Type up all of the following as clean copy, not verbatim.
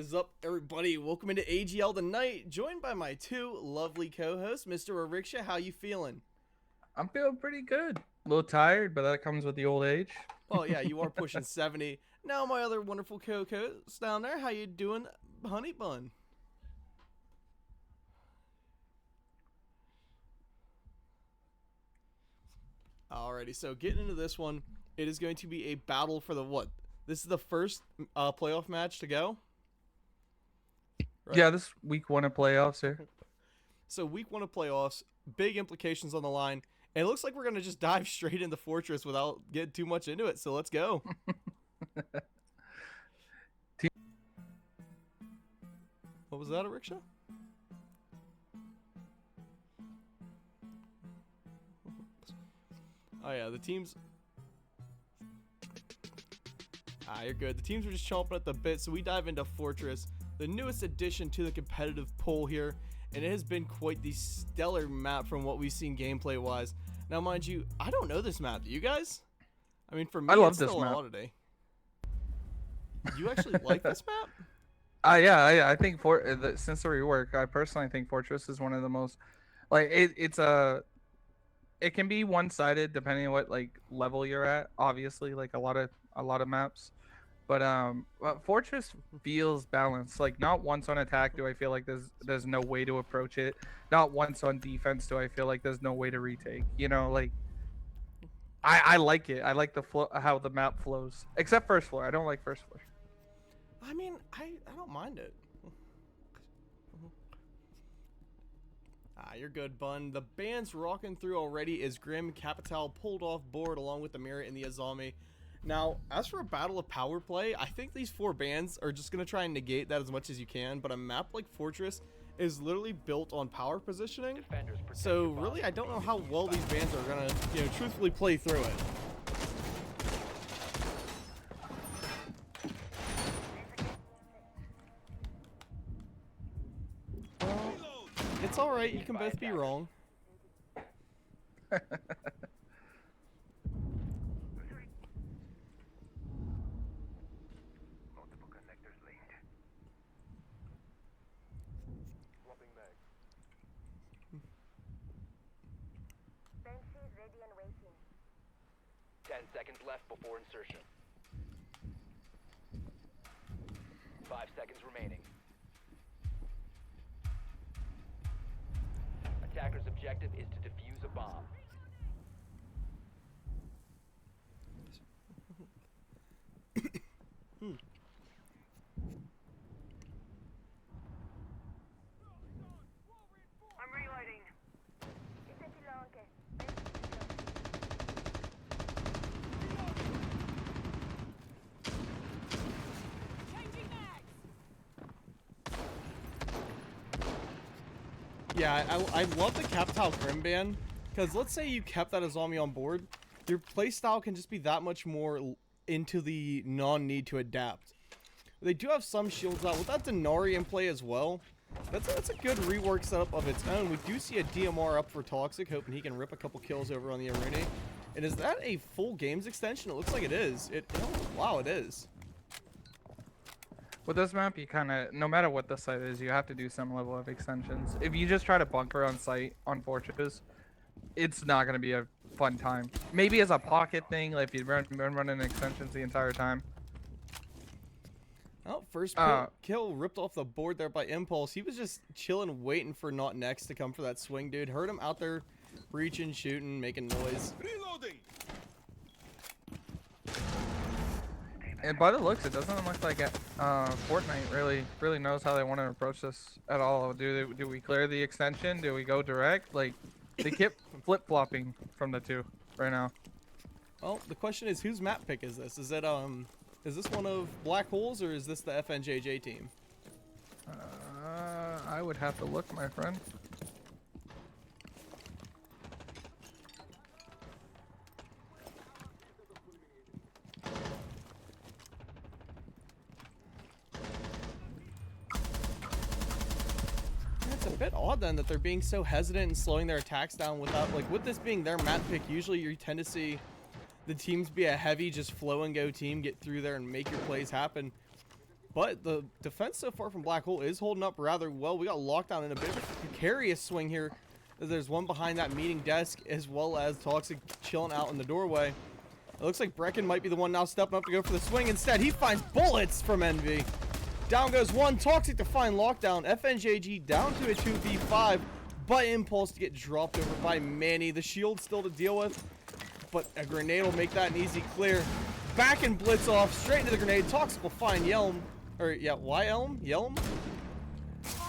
is up, everybody? Welcome into AGL tonight, joined by my two lovely co-hosts, Mr. Ariksha. How you feeling? I'm feeling pretty good. A little tired, but that comes with the old age. Oh yeah, you are pushing 70. Now my other wonderful co-host down there, how you doing, honey bun? Alrighty, so getting into this one, it is going to be a battle for the what? This is the first playoff match to go. Right? Yeah, this week 1 of playoffs here. So week 1 of playoffs, big implications on the line. And it looks like we're going to just dive straight into Fortress without getting too much into it. So let's go. What was that, Ariksha? Oh yeah, the teams... you're good. The teams are just chomping at the bit, so we dive into Fortress, the newest addition to the competitive pool here, and it has been quite the stellar map from what we've seen gameplay-wise. Now, mind you, I don't know this map. Do you guys? I mean, for me, it's still an oddity. You actually like this map? Yeah, I think since the rework, I personally think Fortress is one of the most, like, it can be one-sided depending on what like level you're at. Obviously, like a lot of maps. But Fortress feels balanced. Like, not once on attack do I feel like there's no way to approach it. Not once on defense do I feel like there's no way to retake. You know, like I like it. I like the flow, how the map flows. Except first floor. I don't like first floor. I mean, I don't mind it. You're good, Bun. The band's rocking through already as Grim Capital pulled off board along with the Mirror and the Azami. Now, as for a battle of power play, I think these 4 bands are just going to try and negate that as much as you can, but a map like Fortress is literally built on power positioning, so really I don't know how well these bands are going to, truthfully play through it. Well, it's alright, you can both be wrong. Seconds left before insertion. 5 seconds remaining. Attacker's objective is to defuse a bomb. I'm reloading. Yeah, I love the Capital Grim ban, because let's say you kept that Azami on board, your playstyle can just be that much more into the non-need to adapt. They do have some shields out. With that Denari in play as well, that's a good rework setup of its own. We do see a DMR up for Toxic, hoping he can rip a couple kills over on the arena. And is that a full games extension? It looks like it is. Wow, it is. With this map, you kind of, no matter what the site is, you have to do some level of extensions. If you just try to bunker on site on Fortress, it's not going to be a fun time. Maybe as a pocket thing, like if you've been running extensions the entire time. Oh, first kill ripped off the board there by Impulse. He was just chilling, waiting for Not Next to come for that swing, dude. Heard him out there reaching, shooting, making noise. Reloading. And by the looks, it doesn't look like Fortnite really knows how they want to approach this at all. Do we clear the extension? Do we go direct? Like, they keep flip-flopping from the two right now. Well, the question is, whose map pick is this? Is this one of Black Holes, or is this the FNJJ team? I would have to look, my friend. It's a bit odd then that they're being so hesitant and slowing their attacks down without, like, with this being their map pick, usually you tend to see the teams be a heavy just flow and go team, get through there and make your plays happen. But the defense so far from Black Hole is holding up rather well. We got lockdown in a bit of a precarious swing here. There's one behind that meeting desk, as well as Toxic chilling out in the doorway. It looks like Brecken might be the one now stepping up to go for the swing. Instead, he finds bullets from Envy. Down goes one. Toxic to find lockdown. FNJJ down to a 2v5, but Impulse to get dropped over by Manny. The shield still to deal with, but a grenade will make that an easy clear. Back and blitz off, straight into the grenade. Toxic will find Yelm. Or, yeah, Yelm?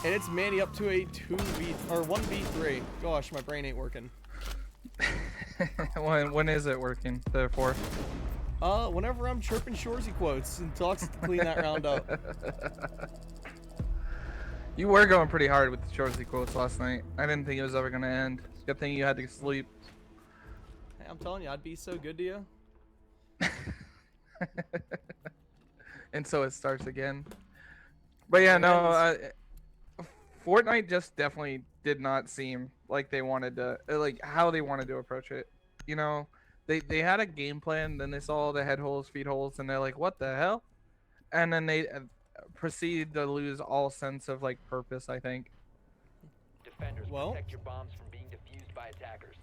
And it's Manny up to a 1v3. Gosh, my brain ain't working. When is it working, therefore? Whenever I'm chirping Shorzy quotes and Toxic to clean that round up. You were going pretty hard with the Shorzy quotes last night. I didn't think it was ever going to end. Good thing you had to sleep. Hey, I'm telling you, I'd be so good to you. And so it starts again. But yeah, no, Fortnite just definitely did not seem like they wanted to, like how they wanted to approach it. You know, they had a game plan, then they saw all the head holes, feet holes, and they're like, what the hell? And then they proceeded to lose all sense of like purpose, I think. Defenders, Well, protect your bombs from being defused by attackers.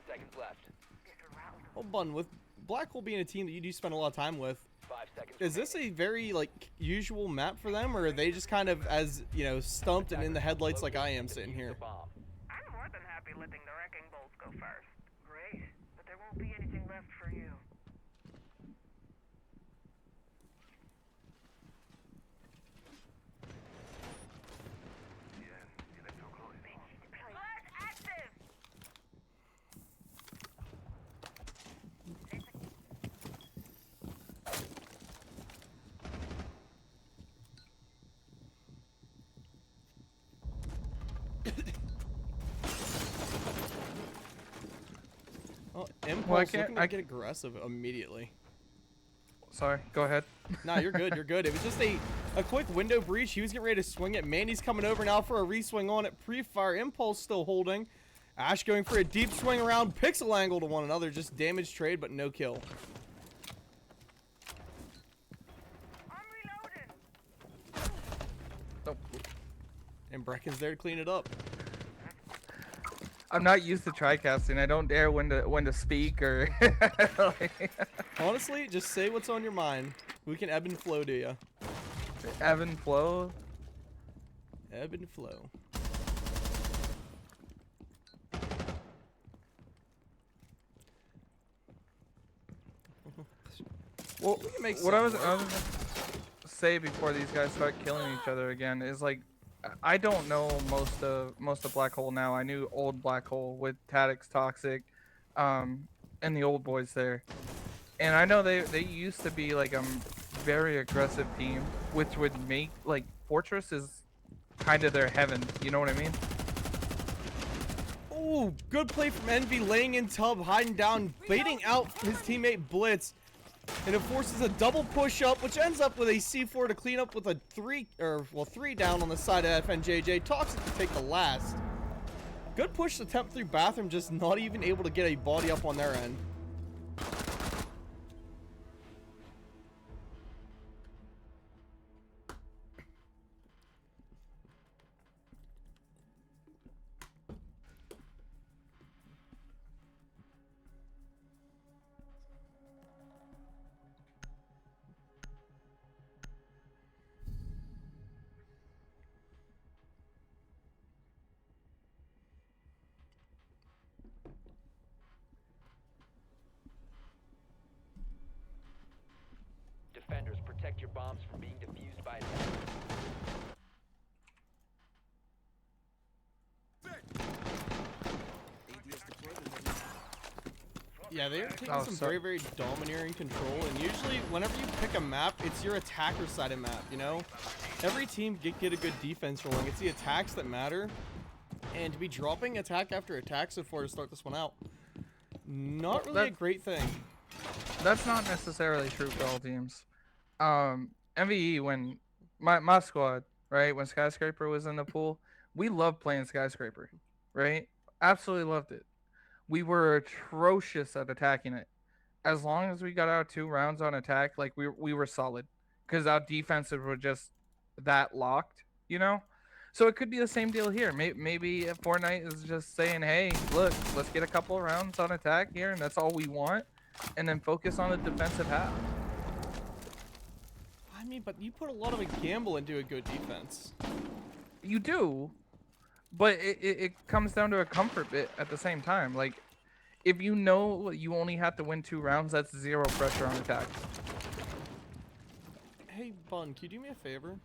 Seconds left. Well, Bun, with Black Hole being a team that you do spend a lot of time with, 5 seconds. is this a very, like, usual map for them, or are they just kind of as, you know, stumped and in the headlights like I am sitting here? I'm more than happy letting the wrecking bolts go first. Great, but there won't be anything left for you. Alert active! Oh, Impulse can't- looking to get aggressive immediately. Sorry, go ahead. Nah, you're good, you're good. It was just a quick window breach. He was getting ready to swing it. Mandy's coming over now for a re-swing on it. Pre-fire. Impulse still holding. Ash going for a deep swing around. Pixel angle to one another. Just damage trade, but no kill. I'm reloading! Nope. And Brecken's there to clean it up. I'm not used to tri-casting. I don't dare when to speak or. Honestly, just say what's on your mind. We can ebb and flow to you. Ebb and flow. Ebb and flow. Well, We can make what I was something gonna say before these guys start killing each other again is like, I don't know most of Black Hole now. I knew old Black Hole with Tadix, Toxic, and the old boys there, and I know they used to be like a very aggressive team, which would make like Fortress is kind of their heaven. You know what I mean? Ooh, good play from Envy, laying in tub, hiding down, baiting out his teammate Blitz. And it forces a double push up, which ends up with a C4 to clean up with a 3 down on the side of FNJJ. Toxic to take the last. Good push attempt through bathroom, just not even able to get a body up on their end. Defenders, protect your bombs from being defused by attackers. Yeah, they're taking Oh, some sorry. very, very domineering control, and usually whenever you pick a map, it's your attacker-sided map, you know? Every team get a good defense rolling. It's the attacks that matter, and to be dropping attack after attack so far to start this one out, not really a great thing. That's not necessarily true for all teams. MVE, when my squad, right, when Skyscraper was in the pool, we loved playing Skyscraper, right? Absolutely loved it. We were atrocious at attacking it. As long as we got our 2 rounds on attack, like we were solid, because our defenses were just that locked, you know. So it could be the same deal here. Maybe Fortnite is just saying, "Hey, look, let's get a couple of rounds on attack here, and that's all we want, and then focus on the defensive half." I mean, but you put a lot of a gamble into a good defense. You do, but it comes down to a comfort bit at the same time. Like, if you know you only have to win 2 rounds, that's 0 pressure on attack. Hey, Bun, can you do me a favor?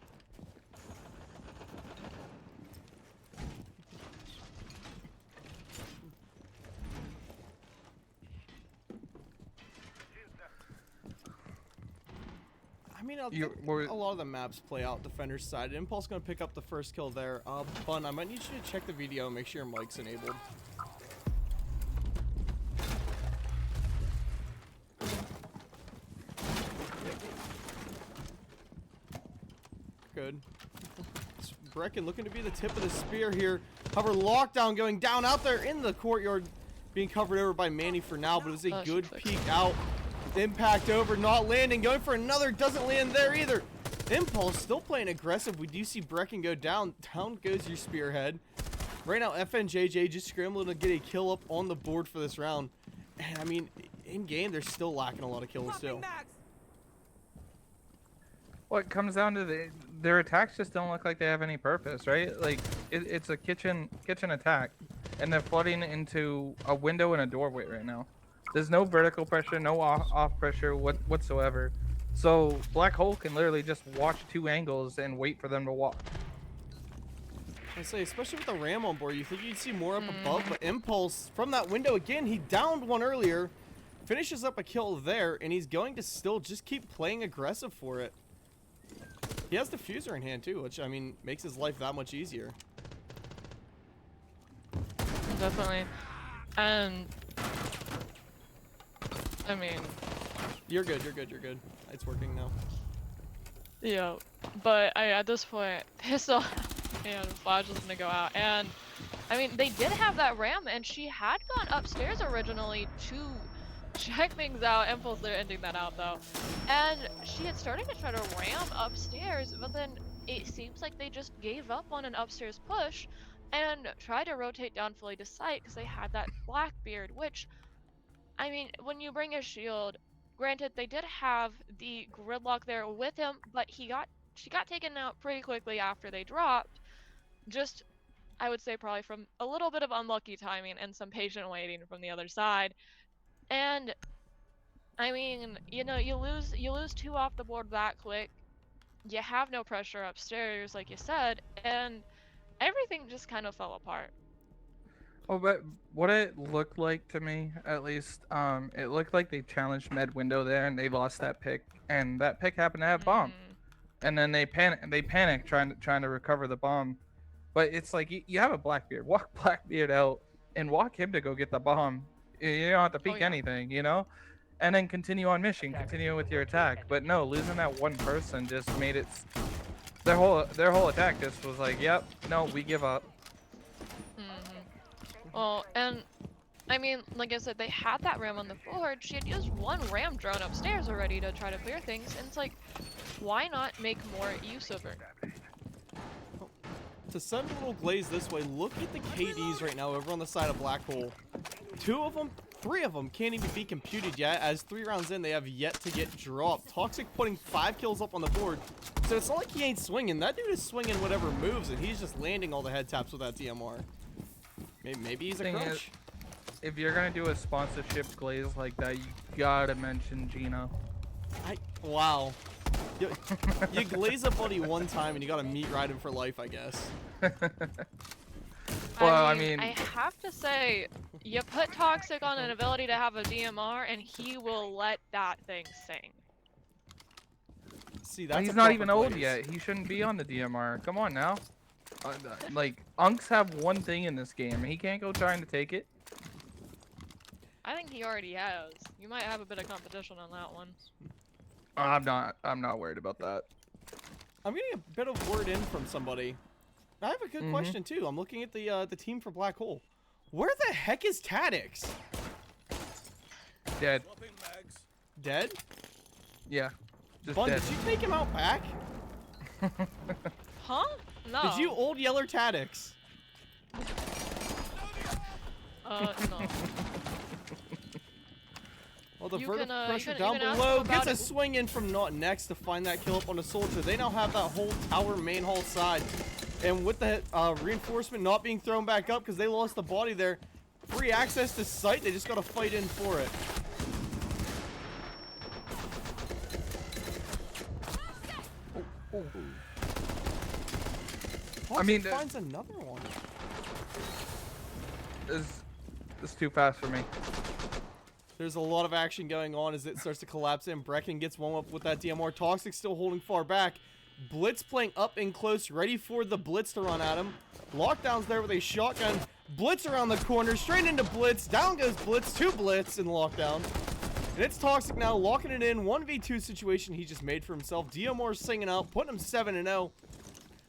I mean, I think a lot of the maps play out defender's side. Impulse gonna pick up the first kill there. Bun, I might need you to check the video and make sure your mic's enabled. Good. Brecken looking to be the tip of the spear here. However, lockdown going down out there in the courtyard, being covered over by Manny for now, but it was a good peek out. Impact over, not landing, going for another, doesn't land there either. Impulse still playing aggressive. We do see Brecken go down. Down goes your spearhead. Right now, FNJJ just scrambling to get a kill up on the board for this round. And I mean, in game, they're still lacking a lot of kills too. Well, it comes down to their attacks just don't look like they have any purpose, right? Like, it's a kitchen attack, and they're flooding into a window and a doorway right now. There's no vertical pressure, no off pressure whatsoever. So Black Hole can literally just watch 2 angles and wait for them to walk. I say, especially with the Ram on board, you think you'd see more up above, but Impulse from that window again, he downed one earlier, finishes up a kill there, and he's going to still just keep playing aggressive for it. He has the Fuser in hand too, which, I mean, makes his life that much easier. Definitely. And I mean, You're good, you're good, you're good. It's working now. yeah, but at this point, pistol and Flash is gonna go out. And I mean, they did have that Ram, and she had gone upstairs originally to check things out. Impulse, they're ending that out though. And she had started to try to ram upstairs, but then it seems like they just gave up on an upstairs push and tried to rotate down fully to site because they had that Blackbeard, which, I mean, when you bring a shield, granted they did have the gridlock there with him, but she got taken out pretty quickly after they dropped. Just, I would say probably from a little bit of unlucky timing and some patient waiting from the other side. And I mean, you know, you lose 2 off the board that quick. You have no pressure upstairs, like you said, and everything just kind of fell apart. Oh, but what it looked like to me, at least, it looked like they challenged Med Window there, and they lost that pick, and that pick happened to have bomb, and then they panicked trying to recover the bomb. But it's like you have a Blackbeard, walk Blackbeard out, and walk him to go get the bomb. You don't have to peek anything, you know, and then continue on mission, continue with your attack. But no, losing that one person just made it. Their whole attack just was like, yep, no, we give up. Well, and I mean, like I said, they had that Ram on the board. She had used 1 Ram drone upstairs already to try to clear things, and it's like, why not make more use of her? To send a little glaze this way, look at the KDs right now over on the side of Black Hole. 3 of them can't even be computed yet, as 3 rounds in, they have yet to get dropped. Toxic putting 5 kills up on the board, so it's not like he ain't swinging. That dude is swinging whatever moves, and he's just landing all the head taps with that DMR. Maybe he's a crunch. If you're gonna do a sponsorship glaze like that, you gotta mention Gino. Wow. You glaze a buddy one time and you gotta meat ride him for life, I guess. Well, I mean, I have to say, You put Toxic on an ability to have a DMR, and he will let that thing sing. See, But that's he's a not proper even old Blaze. yet. He shouldn't be on the DMR. Come on now. Like, Unks have one thing in this game. He can't go trying to take it. I think he already has. You might have a bit of competition on that one. I'm not worried about that. I'm getting a bit of word in from somebody. I have a good question too. I'm looking at the team for Black Hole. Where the heck is Tadix? Dead. Dead? Yeah. Just Bun, dead. did you take him out back? Huh? No. Did you old yeller Tadix? No. Well, the You vertical can, pressure you down can ask below him gets about a it. swing in from not next to find that kill up on the soldier. They now have that whole tower main hall side. And with the reinforcement not being thrown back up because they lost the body there, free access to site, they just got to fight in for it. I mean, finds another one. This is too fast for me. There's a lot of action going on as it starts to collapse in. Brecken gets one up with that DMR. Toxic still holding far back. Blitz playing up and close, ready for the Blitz to run at him. Lockdown's there with a shotgun. Blitz around the corner, straight into Blitz. Down goes Blitz, 2 Blitz in Lockdown. And it's Toxic now, locking it in. 1v2 situation he just made for himself. DMR singing out, putting him 7-0.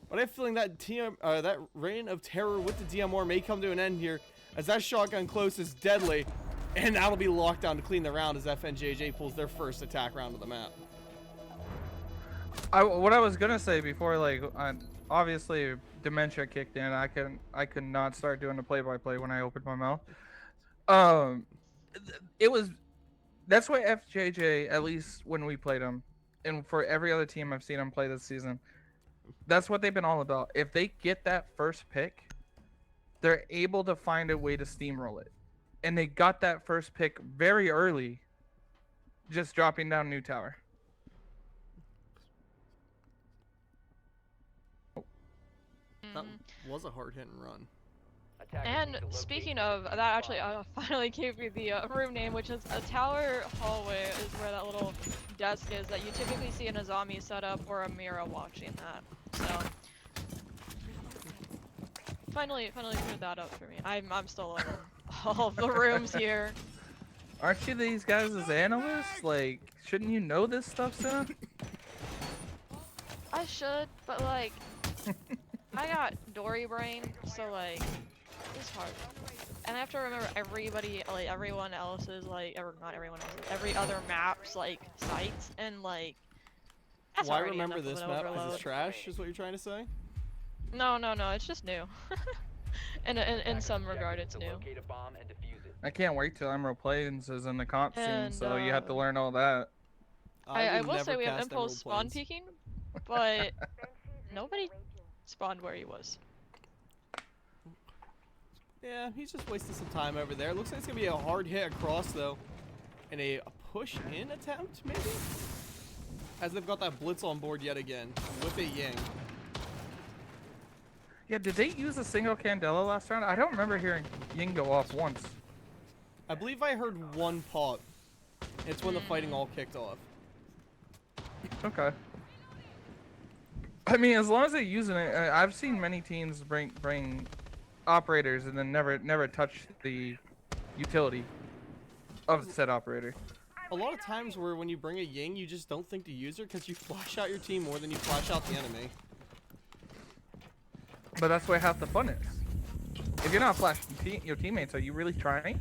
But I have a feeling that that reign of terror with the DMR may come to an end here, as that shotgun close is deadly. And that'll be Lockdown to clean the round as FNJJ pulls their first attack round of the map. What I was gonna say before, like, obviously dementia kicked in. I could not start doing the play-by-play when I opened my mouth. That's why FJJ, at least when we played them, and for every other team I've seen them play this season, that's what they've been all about. If they get that first pick, they're able to find a way to steamroll it. And they got that first pick very early, just dropping down new tower. That was a hard hit and run. Attackers And need to locate speaking and of, defuse that actually bombs. finally gave me the room name, which is a tower hallway is where that little desk is that you typically see in a zombie setup or a Mira watching that. So finally cleared that up for me. I'm still learning all of the rooms here. Aren't you these guys as analysts? Like, shouldn't you know this stuff soon? I should, but like I got Dory brain, so like it's hard. And I have to remember everybody, like everyone else's, like, or not everyone else's, every other map's like sites, and like that's Why already remember enough of this an map? Is overload. this trash? Is what you're trying to say? No, it's just new. in Attackers' some objective regard, is it's to new. locate a bomb and defuse it. I can't wait till Emerald Plains is in the comp scene, And, so you have to learn all that. I would will never say we have cast Impulse Emerald spawn Plains. peeking, but nobody spawned where he was. Yeah, he's just wasting some time over there. Looks like it's gonna be a hard hit across though, and a push-in attempt maybe, as they've got that Blitz on board yet again with a Ying. Yeah, did they use a single Candela last round? I don't remember hearing Ying go off once. I believe I heard one pop. It's when the fighting all kicked off. Okay. I mean, as long as they're using it, I've seen many teams bring operators and then never touch the utility of said operator. A lot of times where when you bring a Ying, you just don't think to use her because you flash out your team more than you flash out the enemy. But that's where half the fun is. If you're not flashing your teammates, are you really trying?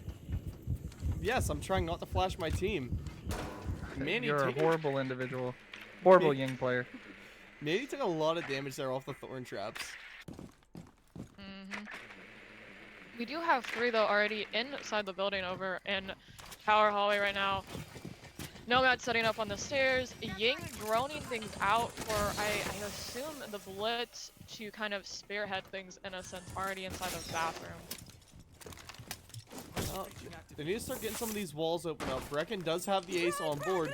Yes, I'm trying not to flash my team. Manny, You're a horrible individual. Horrible Ying player. Manny took a lot of damage there off the thorn traps. We do have 3 though already inside the building over in Tower Hallway right now. Nomad setting up on the stairs. Ying droning things out for, I assume, the Blitz to kind of spearhead things in a sense already inside the bathroom. They need to start getting some of these walls open up. Brecken does have the ace on board.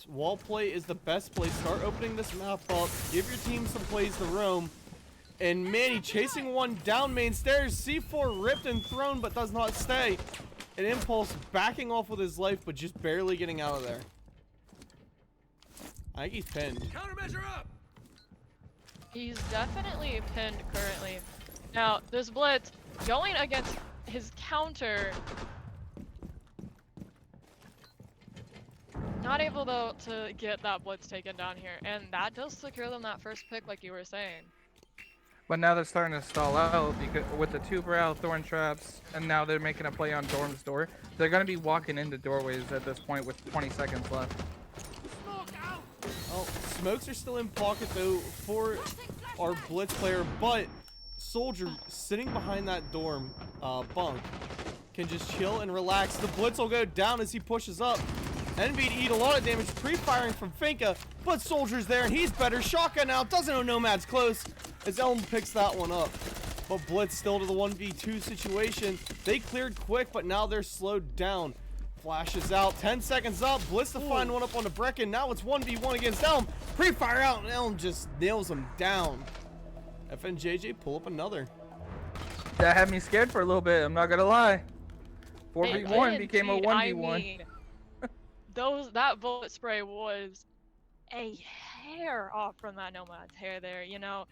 Wall play is the best play. Start opening this map up. Give your team some plays to roam. And Manny chasing one down main stairs. C4 ripped and thrown, but does not stay. And Impulse backing off with his life, but just barely getting out of there. I think he's pinned. Countermeasure up! He's definitely pinned currently. Now, this Blitz going against his counter. Not able though to get that Blitz taken down here, and that does secure them that first pick, like you were saying. But now they're starting to stall out because with the 2 Brow Thorn Traps, and now they're making a play on Dorm's door. They're gonna be walking into doorways at this point with 20 seconds left. Oh, smokes are still in pocket though for our Blitz player, but Soldier sitting behind that dorm bunk can just chill and relax. The Blitz will go down as he pushes up. Envy to eat a lot of damage, pre-firing from Finka, but Soldier's there and he's better. Shotgun now, doesn't know Nomad's close as Elm picks that one up. But Blitz still to the 1v2 situation. They cleared quick, but now they're slowed down. Flashes out, 10 seconds up, Blitz to find one up on the Brecken. Now it's 1v1 against Elm. Pre-fire out and Elm just nails him down. FNJJ pull up another. That had me scared for a little bit, I'm not gonna lie. 4v1 It became a did, 1v1. I mean, that bullet spray was a hair off from that Nomad's hair there, you know.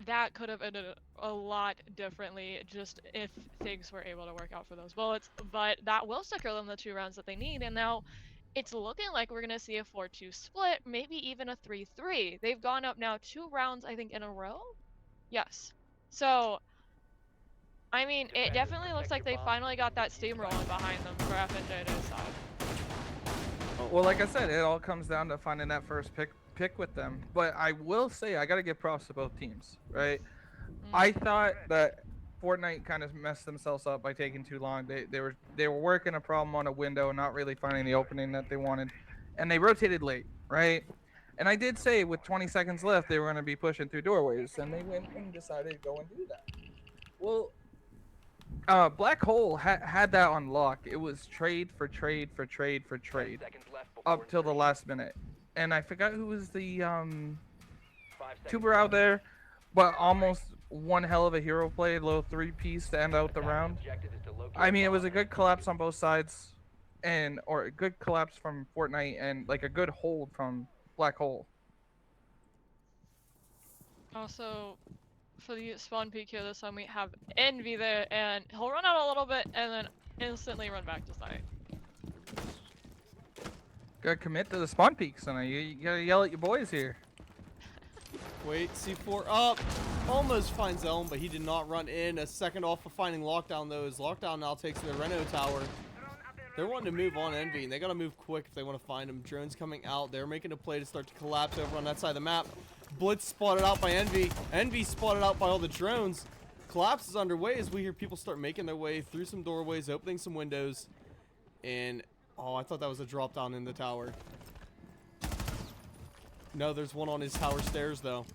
That could have ended a lot differently just if things were able to work out for those bullets, but that will secure them the 2 rounds that they need, and now it's looking like we're going to see a 4-2 split, maybe even a 3-3. They've gone up now 2 rounds, I think, in a row? Yes. So, I mean, it definitely looks like they finally got that steamrolling behind them for FNJJ's side. Well, like I said, it all comes down to finding that first pick with them. But I will say, I got to give props to both teams, right? I thought that Fortnite kind of messed themselves up by taking too long. They were working a problem on a window, not really finding the opening that they wanted, and they rotated late, right? And I did say with 20 seconds left, they were going to be pushing through doorways, and they went and decided to go and do that. Well, Black Hole had that on lock. It was trade for trade for trade for trade up till the last minute. And I forgot who was the tuber out there, but almost one hell of a hero play, low 3-piece to end out the round. I mean, it was a good collapse on both sides, or a good collapse from Fortnite and like a good hold from Black Hole. Also, for the spawn peek here this time, we have Envy there, and he'll run out a little bit and then instantly run back to site. Gotta commit to the spawn peaks, and you gotta yell at your boys here. Wait, C4 up. Almost finds Elm, but he did not run in. A second off of finding Lockdown, though, as Lockdown now takes the Reno Tower. They're wanting to move on Envy, and they gotta move quick if they want to find him. Drones coming out. They're making a play to start to collapse over on that side of the map. Blitz spotted out by Envy. Envy spotted out by all the drones. Collapse is underway as we hear people start making their way through some doorways, opening some windows. And, oh, I thought that was a drop down in the tower. No, there's one on his tower stairs, though.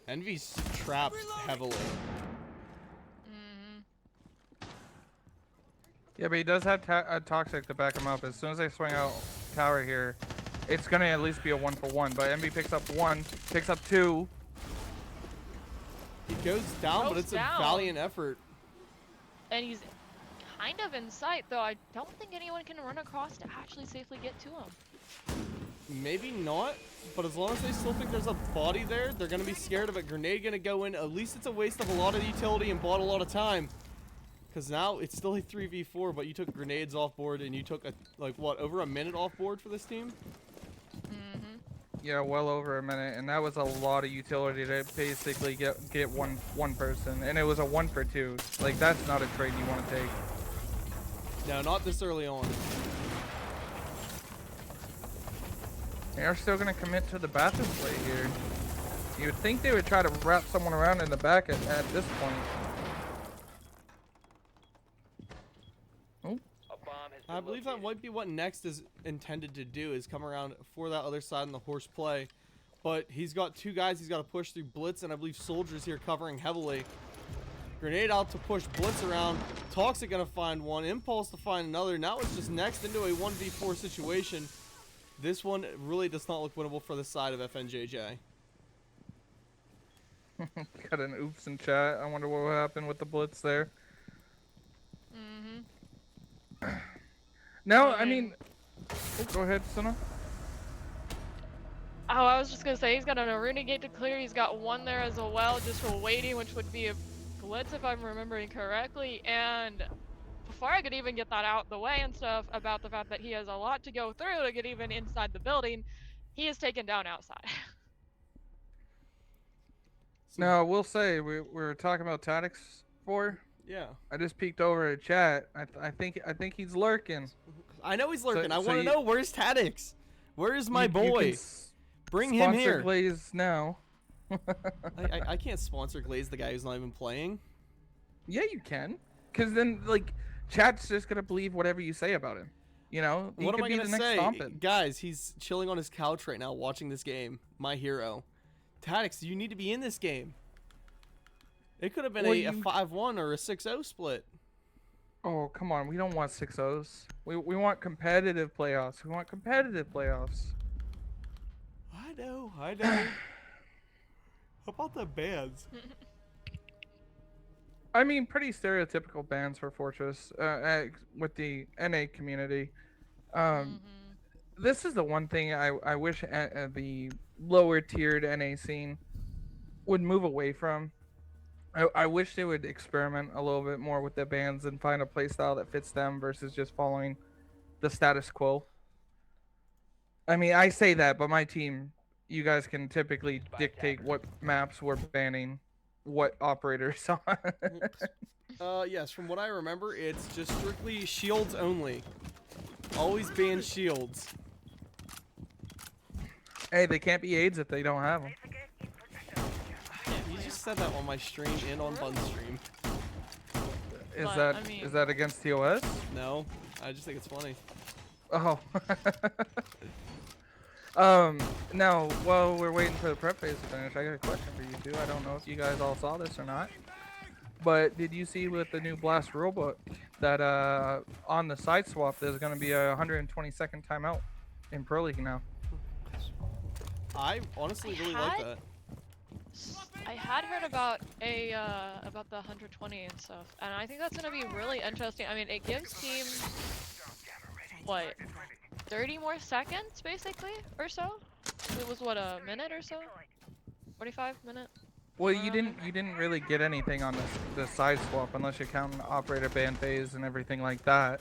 Envy's trapped heavily. Yeah, but he does have a Toxic to back him up. As soon as they swing out tower here, it's gonna at least be a 1-for-1. But Envy picks up 1, picks up 2. He goes down, but it's a valiant effort. And he's kind of in sight, though I don't think anyone can run across to actually safely get to him. Maybe not, but as long as they still think there's a body there, they're going to be scared of it. Grenade going to go in. At least it's a waste of a lot of utility and bought a lot of time. Because now it's still a 3v4, but you took grenades off board and you took, over a minute off board for this team? Yeah, well over a minute, and that was a lot of utility to basically get one person, and it was a 1-for-2. Like, that's not a trade you want to take. No, not this early on. They're still gonna commit to the bathroom play here. You would think they would try to wrap someone around in the back at this point. I believe that might be what Next is intended to do, is come around for that other side in the horse play. But he's got 2 guys he's got to push through Blitz, and I believe Soldiers here covering heavily. Grenade out to push Blitz around. Toxic gonna find one. Impulse to find another. Now it's just Next into a 1v4 situation. This one really does not look winnable for the side of FNJJ. Got an oops in chat. I wonder what happened with the blitz there. No, I mean, oh, go ahead, Sona. Oh, I was just gonna say he's got an arena gate to clear. He's got one there as well, just for waiting, which would be a blitz if I'm remembering correctly. And before I could even get that out the way and stuff about the fact that he has a lot to go through to get even inside the building, he is taken down outside. Now, I will say we were talking about tactics before. Yeah. I just peeked over at chat. I think he's lurking. I know he's lurking. I so want to you- know, where's Tadix? Where's my You boy? can Bring him sponsor here. Glaze now. I can't sponsor Glaze, the guy who's not even playing. Yeah, you can. Cause then like chat's just gonna believe whatever you say about him. You know. He What am could I be gonna the next say? Stompin'. Guys, he's chilling on his couch right now watching this game. My hero. Tadix, you need to be in this game. It could have been Well, a 5-1 or a 6-0 split. Oh, come on. We don't want 6-0s. We want competitive playoffs. We want competitive playoffs. I know. How about the bands? I mean, pretty stereotypical bans for Fortress with the NA community. This is the one thing I wish the lower tiered NA scene would move away from. I wish they would experiment a little bit more with the bans and find a playstyle that fits them versus just following the status quo. I mean, I say that, but my team, you guys can typically dictate what maps we're banning, what operators on. Yes, from what I remember, it's just strictly shields only. Always ban shields. Hey, they can't be AIDS if they don't have them. You just said that on my stream and on Bun's stream. Is But, that I mean- is that against TOS? No, I just think it's funny. Oh. Now, while we're waiting for the prep phase to finish, I got a question for you two. I don't know if you guys all saw this or not, but did you see with the new Blast rulebook that on the side swap there's going to be a 120-second timeout in Pro League now? I honestly really like that. I had heard about the 120 and stuff, and I think that's gonna be really interesting. I mean, it gives teams what 30 more seconds basically, or so. It was what, a minute or so, 45 minutes. Well, you didn't really get anything on the side swap unless you count an operator ban phase and everything like that.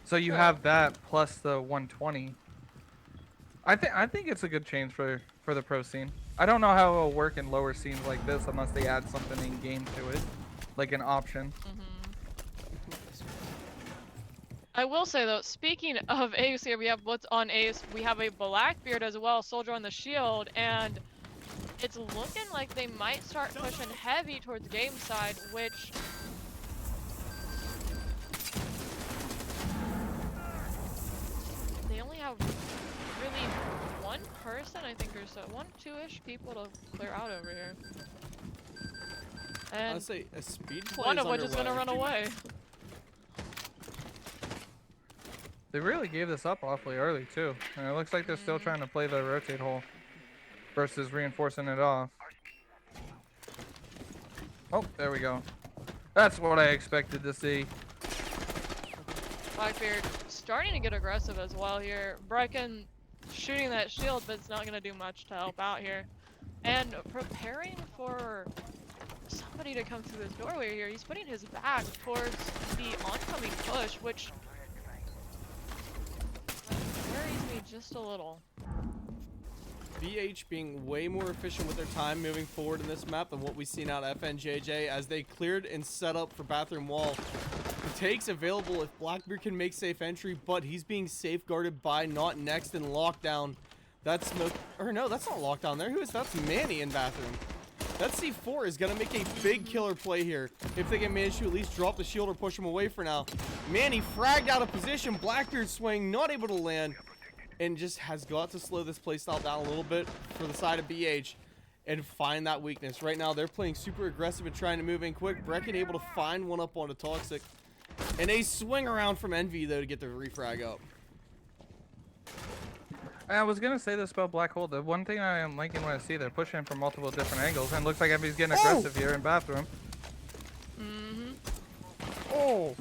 So you have that plus the 120. I think it's a good change for the pro scene. I don't know how it'll work in lower scenes like this unless they add something in game to it, like an option. I will say though, speaking of Ace here, we have what's on Ace. We have a Blackbeard as well, soldier on the shield, and it's looking like they might start pushing heavy towards game side, which they only have really one person, I think, or so, 1, 2-ish people to clear out over here. And I'd say a speed play one is of which is gonna underway. run away. They really gave this up awfully early too, and it looks like they're still trying to play the rotate hole versus reinforcing it off. Oh, there we go. That's what I expected to see. Blackbeard starting to get aggressive as well here. Brecken shooting that shield, but it's not going to do much to help out here. And preparing for somebody to come through this doorway here. He's putting his back towards the oncoming push, which worries me just a little. BH being way more efficient with their time moving forward in this map than what we've seen out of FNJJ as they cleared and set up for bathroom wall. The takes available if Blackbeard can make safe entry, but he's being safeguarded by not next in lockdown. That's smoke, or no, that's not lockdown there. Who is that's Manny in bathroom. That C4 is gonna make a big killer play here if they can manage to at least drop the shield or push him away for now. Manny fragged out of position. Blackbeard swing, not able to land. And just has got to slow this playstyle down a little bit for the side of BH and find that weakness. Right now, they're playing super aggressive and trying to move in quick. Brecken able to find one up onto Toxic. And a swing around from Envy, though, to get the refrag up. I was gonna say this about Black Hole. The one thing I am liking when I see they're pushing from multiple different angles, and it looks like Envy's getting aggressive here in bathroom. Mm-hmm. Oh,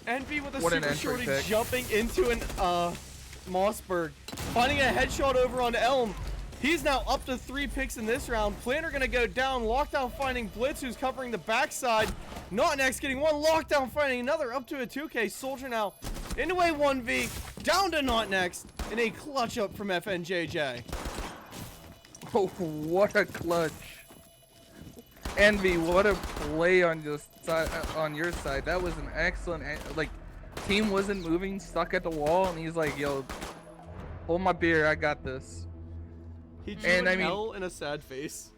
Envy with a What an super entry shorty pick. jumping into an Mossberg, finding a headshot over on Elm. He's now up to 3 picks in this round. Planner gonna go down. Lockdown finding Blitz, who's covering the backside. Not next, getting one. Lockdown finding another, up to a 2K. Soldier now into a 1v, down to Not next, and a clutch up from FNJJ. Oh, what a clutch! Envy, what a play on your side. That was an excellent. Like, team wasn't moving, stuck at the wall, and he's like, "Yo, hold my beer, I got this." He drew And an I mean- L and a sad face.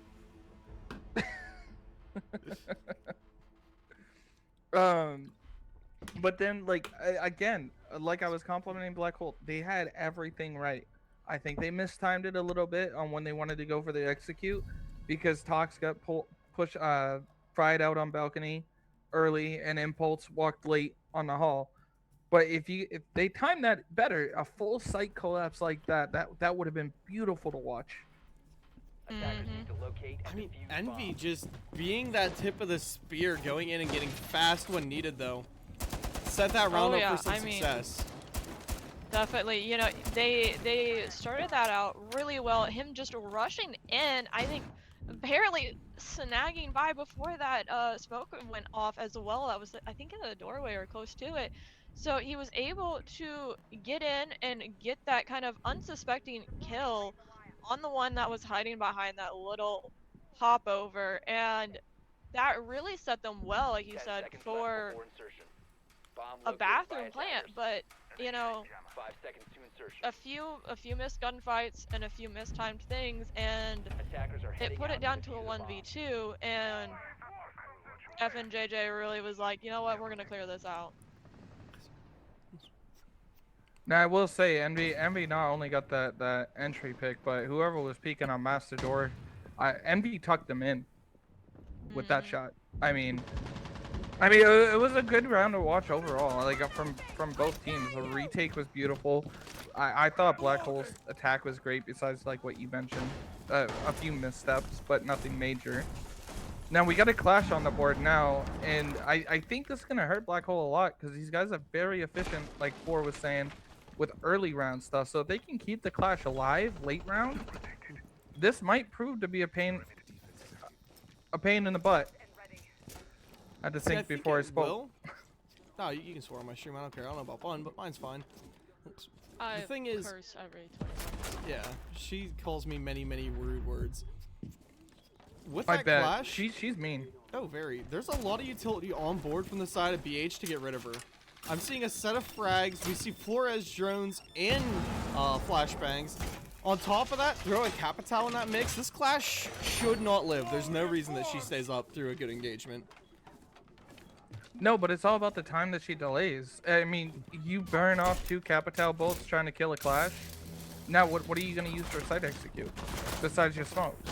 But then, like, again, like I was complimenting Black Hole, they had everything right. I think they mistimed it a little bit on when they wanted to go for the execute, because Tox got pushed, fried out on balcony early, and Impulse walked late on the hall. But if they timed that better, a full site collapse like that would have been beautiful to watch. Attackers need to locate and I mean, defuse Envy bombs. just being that tip of the spear, going in and getting fast when needed, though. Set that round Oh, up yeah, for some I mean- success. Definitely, you know, they started that out really well. Him just rushing in, I think, barely snagging by before that smoke went off as well. That was, I think, in the doorway or close to it. So he was able to get in and get that kind of unsuspecting kill on the one that was hiding behind that little hop over, and that really set them well, like you 10 said, seconds left for before insertion. Bomb a located by bathroom plant. attackers. But you know, 5 seconds to insertion. a few missed gunfights and a few mistimed things, and Attackers are it heading put out it down to to a defuse the bomb. 1v2, and FNJJ really was like, you know what, we're gonna clear this out. Now I will say, Envy not only got that entry pick, but whoever was peeking on Master Door, Envy tucked them in with that shot. I mean, it was a good round to watch overall. Like, from both teams, the retake was beautiful. I thought Black Hole's attack was great, besides like what you mentioned, a few missteps, but nothing major. Now we got a clash on the board now, and I think this is gonna hurt Black Hole a lot, because these guys are very efficient, like Four was saying, with early round stuff. So if they can keep the clash alive late round, this might prove to be a pain in the butt. I had to See, think before I it spoke. will. No, you can swear on my stream. I don't care. I don't know about fun, but mine's fine. I thing is- curse every 20 minutes. Yeah, she calls me many, many rude words. With I that bet clash, she's mean. oh, very. There's a lot of utility on board from the side of BH to get rid of her. I'm seeing a set of frags. We see Flores drones and flashbangs. On top of that, throw a Capital in that mix. This clash should not live. There's no reason that she stays up through a good engagement. No, but it's all about the time that she delays. I mean, you burn off 2 Capital bolts trying to kill a clash. Now, what are you going to use for site execute besides your smokes?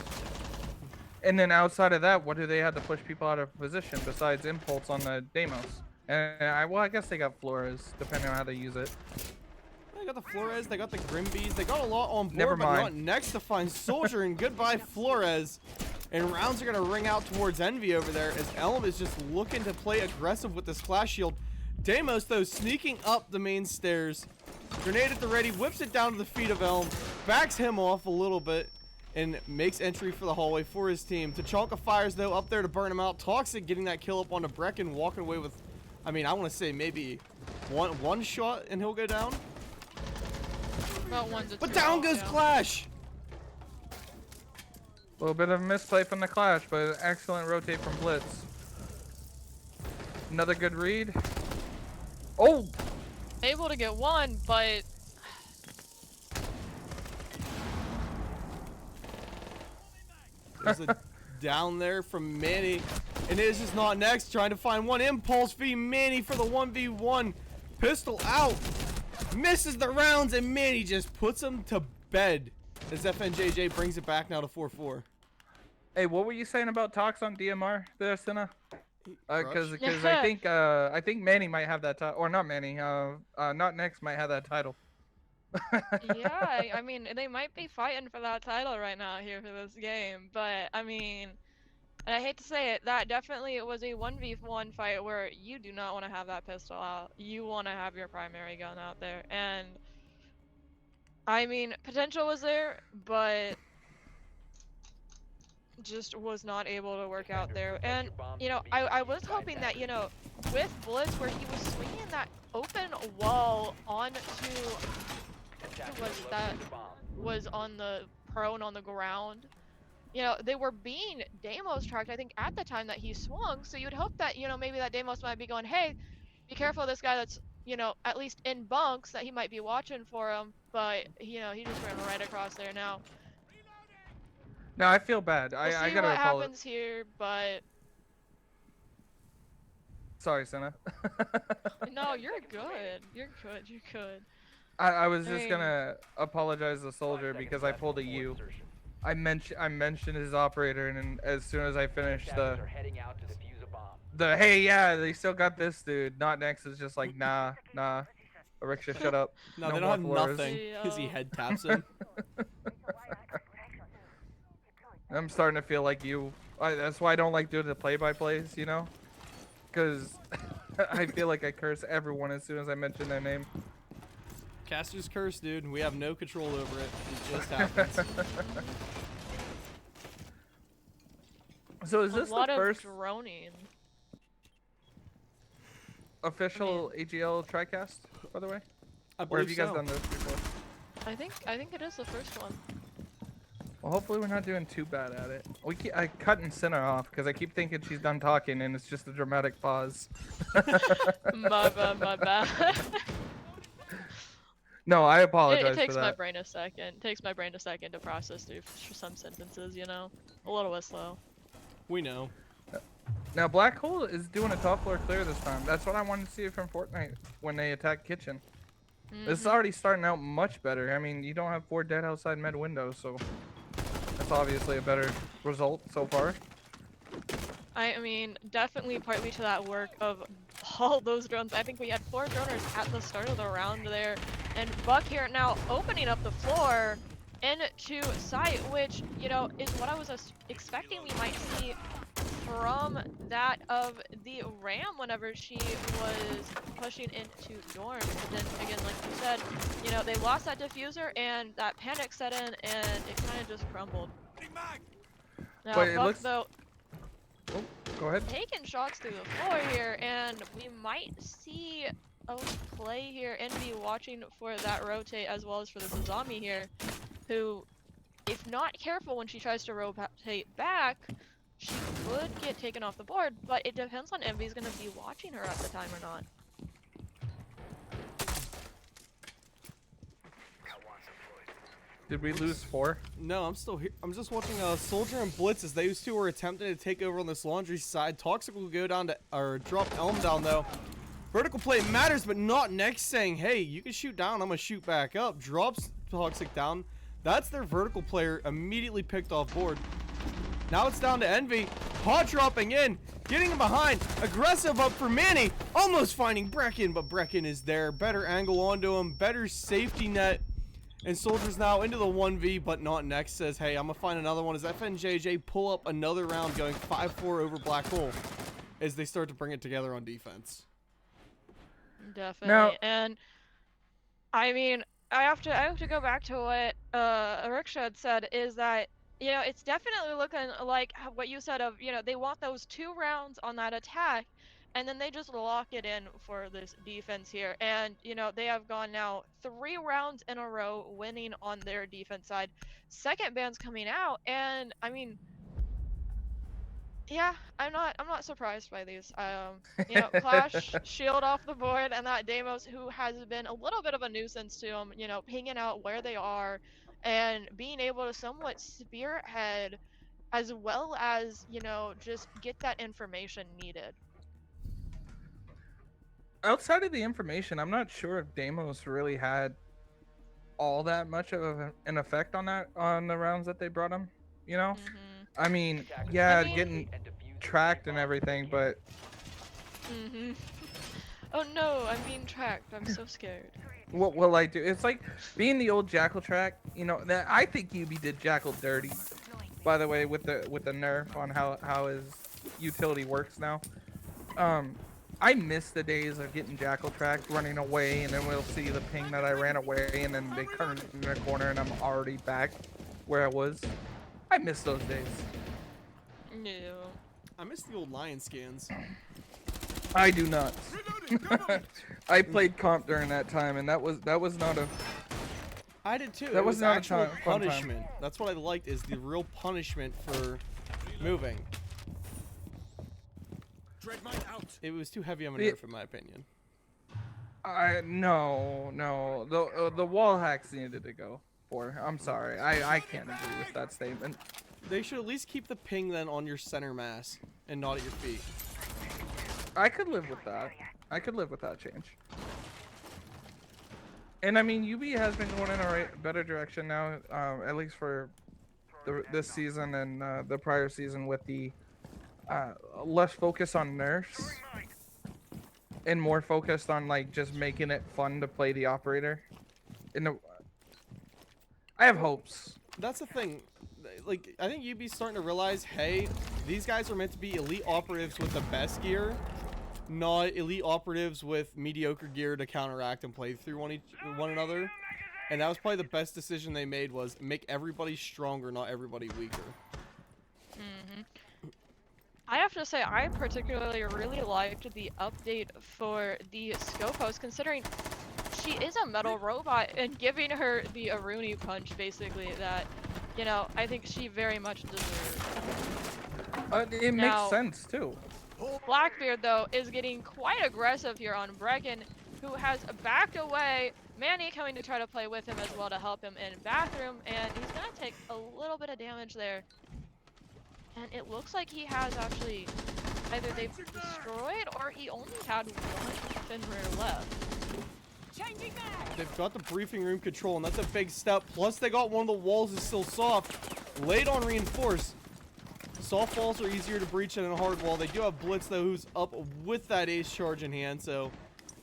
And then outside of that, what do they have to push people out of position besides Impulse on the Deimos? And I guess they got Flores, depending on how they use it. They got the Flores, they got the Grimbees, they got a lot on board, Never but not mind. next to find Soldier, and goodbye Flores. And rounds are going to ring out towards Envy over there as Elm is just looking to play aggressive with this clash shield. Deimos, though, sneaking up the main stairs. Grenade at the ready, whips it down to the feet of Elm, backs him off a little bit, and makes entry for the hallway for his team. Tachanka fires, though, up there to burn him out. Toxic getting that kill up onto Brecken, walking away with, I mean, I want to say maybe one shot and he'll go down. About 1 to 2. But down goes yeah. Clash! A little bit of a misplay from the clash, but an excellent rotate from Blitz. Another good read. Oh! Able to get one, but There's a down there from Manny. And it is just not next. Trying to find one. Impulse v Manny for the 1v1. Pistol out. Misses the rounds, and Manny just puts him to bed. As FNJJ brings it back now to 4-4. Hey, what were you saying about Tox on DMR there, Cinna? Because Crush? I think Manny might have that title, or not Manny. Not next might have that title. Yeah, I mean, they might be fighting for that title right now here for this game, but I mean, and I hate to say it, that definitely was a 1v1 fight where you do not want to have that pistol out. You want to have your primary gun out there, and I mean, potential was there, but just was not able to work out there. And, you know, I was hoping that, you know, with Blitz where he was swinging that open wall onto, who was that, was on the prone on the ground. You know, they were being Deimos tracked, I think, at the time that he swung, so you'd hope that, you know, maybe that Deimos might be going, hey, be careful of this guy that's, you know, at least in bunks, that he might be watching for him, but, you know, he just ran right across there now. No, I feel bad. We'll I see gotta what apologize. happens here, but Sorry, Senna. no, you're good. You're good. You're good. I was I just mean- gonna apologize to the soldier because I pulled a U. I mentioned his operator, and then as soon as I finished Attackers are heading out to defuse a bomb. the hey, yeah, they still got this dude. Not next is just like nah. Rickshaw, shut up. No, No they more don't have floors. nothing because he Yeah. head taps him. I'm starting to feel like you. That's why I don't like doing the play-by-plays, you know, because I feel like I curse everyone as soon as I mention their name. Caster's curse, dude. We have no control over it. It just happens. So is A this the lot of first droning. official AGL TriCast, by the way? I Or believe have you guys so. done this before? I think it is the first one. Well, hopefully we're not doing too bad at it. I cutting Sinner off because I keep thinking she's done talking and it's just a dramatic pause. My bad, my bad. No, I apologize It takes for my that. brain a second. It takes my brain a second to process through some sentences, you know? A little bit slow. We know. Now Black Hole is doing a top floor clear this time. That's what I wanted to see from Fortnite when they attack Kitchen. This is Mhm. already starting out much better. I mean, you don't have 4 dead outside med windows, so that's obviously a better result so far. I mean, definitely partly to that work of all those drones. I think we had 4 droners at the start of the round there, and Buck here now opening up the floor into sight, which, you know, is what I was expecting we might see from that of the Ram whenever she was pushing into dorms. But then again, like you said, you know, they lost that diffuser and that panic set in, and it kind of just crumbled. Now, But it Buck, looks- though, Oh, go ahead. taking shots through the floor here, and we might see a play here. Envy watching for that rotate as well as for the Zazami here, who, if not careful when she tries to rotate back, she could get taken off the board, but it depends on Envy's gonna be watching her at the time or not. Did we lose 4? No, I'm still here. I'm just watching Soldier and Blitz as those two were attempting to take over on this laundry side. Toxic will go down to, or drop Elm down though. Vertical play matters, but not next, saying, hey, you can shoot down, I'm gonna shoot back up. Drops Toxic down. That's their vertical player immediately picked off board. Now it's down to Envy. Hot dropping in, getting him behind. Aggressive up for Manny. Almost finding Brecken, but Brecken is there. Better angle onto him, better safety net. And Soldier's now into the 1v, but not next. Says, hey, I'm gonna find another one as FNJJ pull up another round, going 5-4 over Black Hole as they start to bring it together on defense. Definitely. And I mean, I have to go back to what Riksha had said, is that, you know, it's definitely looking like what you said of, you know, they want those 2 rounds on that attack, and then they just lock it in for this defense here. And, you know, they have gone now 3 rounds in a row winning on their defense side. Second ban's coming out, and I mean, yeah, I'm not surprised by these. You know, Clash, Shield off the board, and that Deimos, who has been a little bit of a nuisance to them, you know, pinging out where they are, and being able to somewhat spearhead, as well as, you know, just get that information needed. Outside of the information, I'm not sure if Deimos really had all that much of an effect on the rounds that they brought him. You know, I mean, yeah, I mean- getting tracked and everything, but Oh no, I'm being tracked. I'm so scared. What will I do? It's like being the old Jackal track. You know, that I think UB did Jackal dirty. By the way, with the nerf on how his utility works now. I miss the days of getting Jackal tracked, running away, and then we'll see the ping that I ran away, and then they turn in the corner, and I'm already back where I was. I miss those days. No. I miss the old lion scans. I do not. I played comp during that time, and that was not a. I did too. That It was not a actual fun time. punishment. That's what I liked, is the real punishment for moving. It was too heavy of a nerf, in my opinion. No. The wall hacks needed to go for. I'm sorry. I can't agree with that statement. They should at least keep the ping then on your center mass and not at your feet. I could live with that. I could live with that change. And I mean, UB has been going in a better direction now, at least for this season and the prior season, with the less focus on nerfs and more focused on like just making it fun to play the operator. I have hopes. That's the thing. Like, I think UB's starting to realize, hey, these guys are meant to be elite operatives with the best gear, not elite operatives with mediocre gear to counteract and play through one another. And that was probably the best decision they made, was make everybody stronger, not everybody weaker. I have to say, I particularly really liked the update for the scope host, considering she is a metal robot, and giving her the Aruni punch, basically, that, you know, I think she very much deserves. It makes sense too. Blackbeard, though, is getting quite aggressive here on Brecken, who has backed away. Manny coming to try to play with him as well to help him in bathroom, and he's gonna take a little bit of damage there. And it looks like he has actually, either they've destroyed or he only had one Fenrir left. They've got the briefing room control, and that's a big step. Plus, they got one of the walls is still soft. Late on reinforce. Soft walls are easier to breach than a hard wall. They do have Blitz, though, who's up with that ace charge in hand, so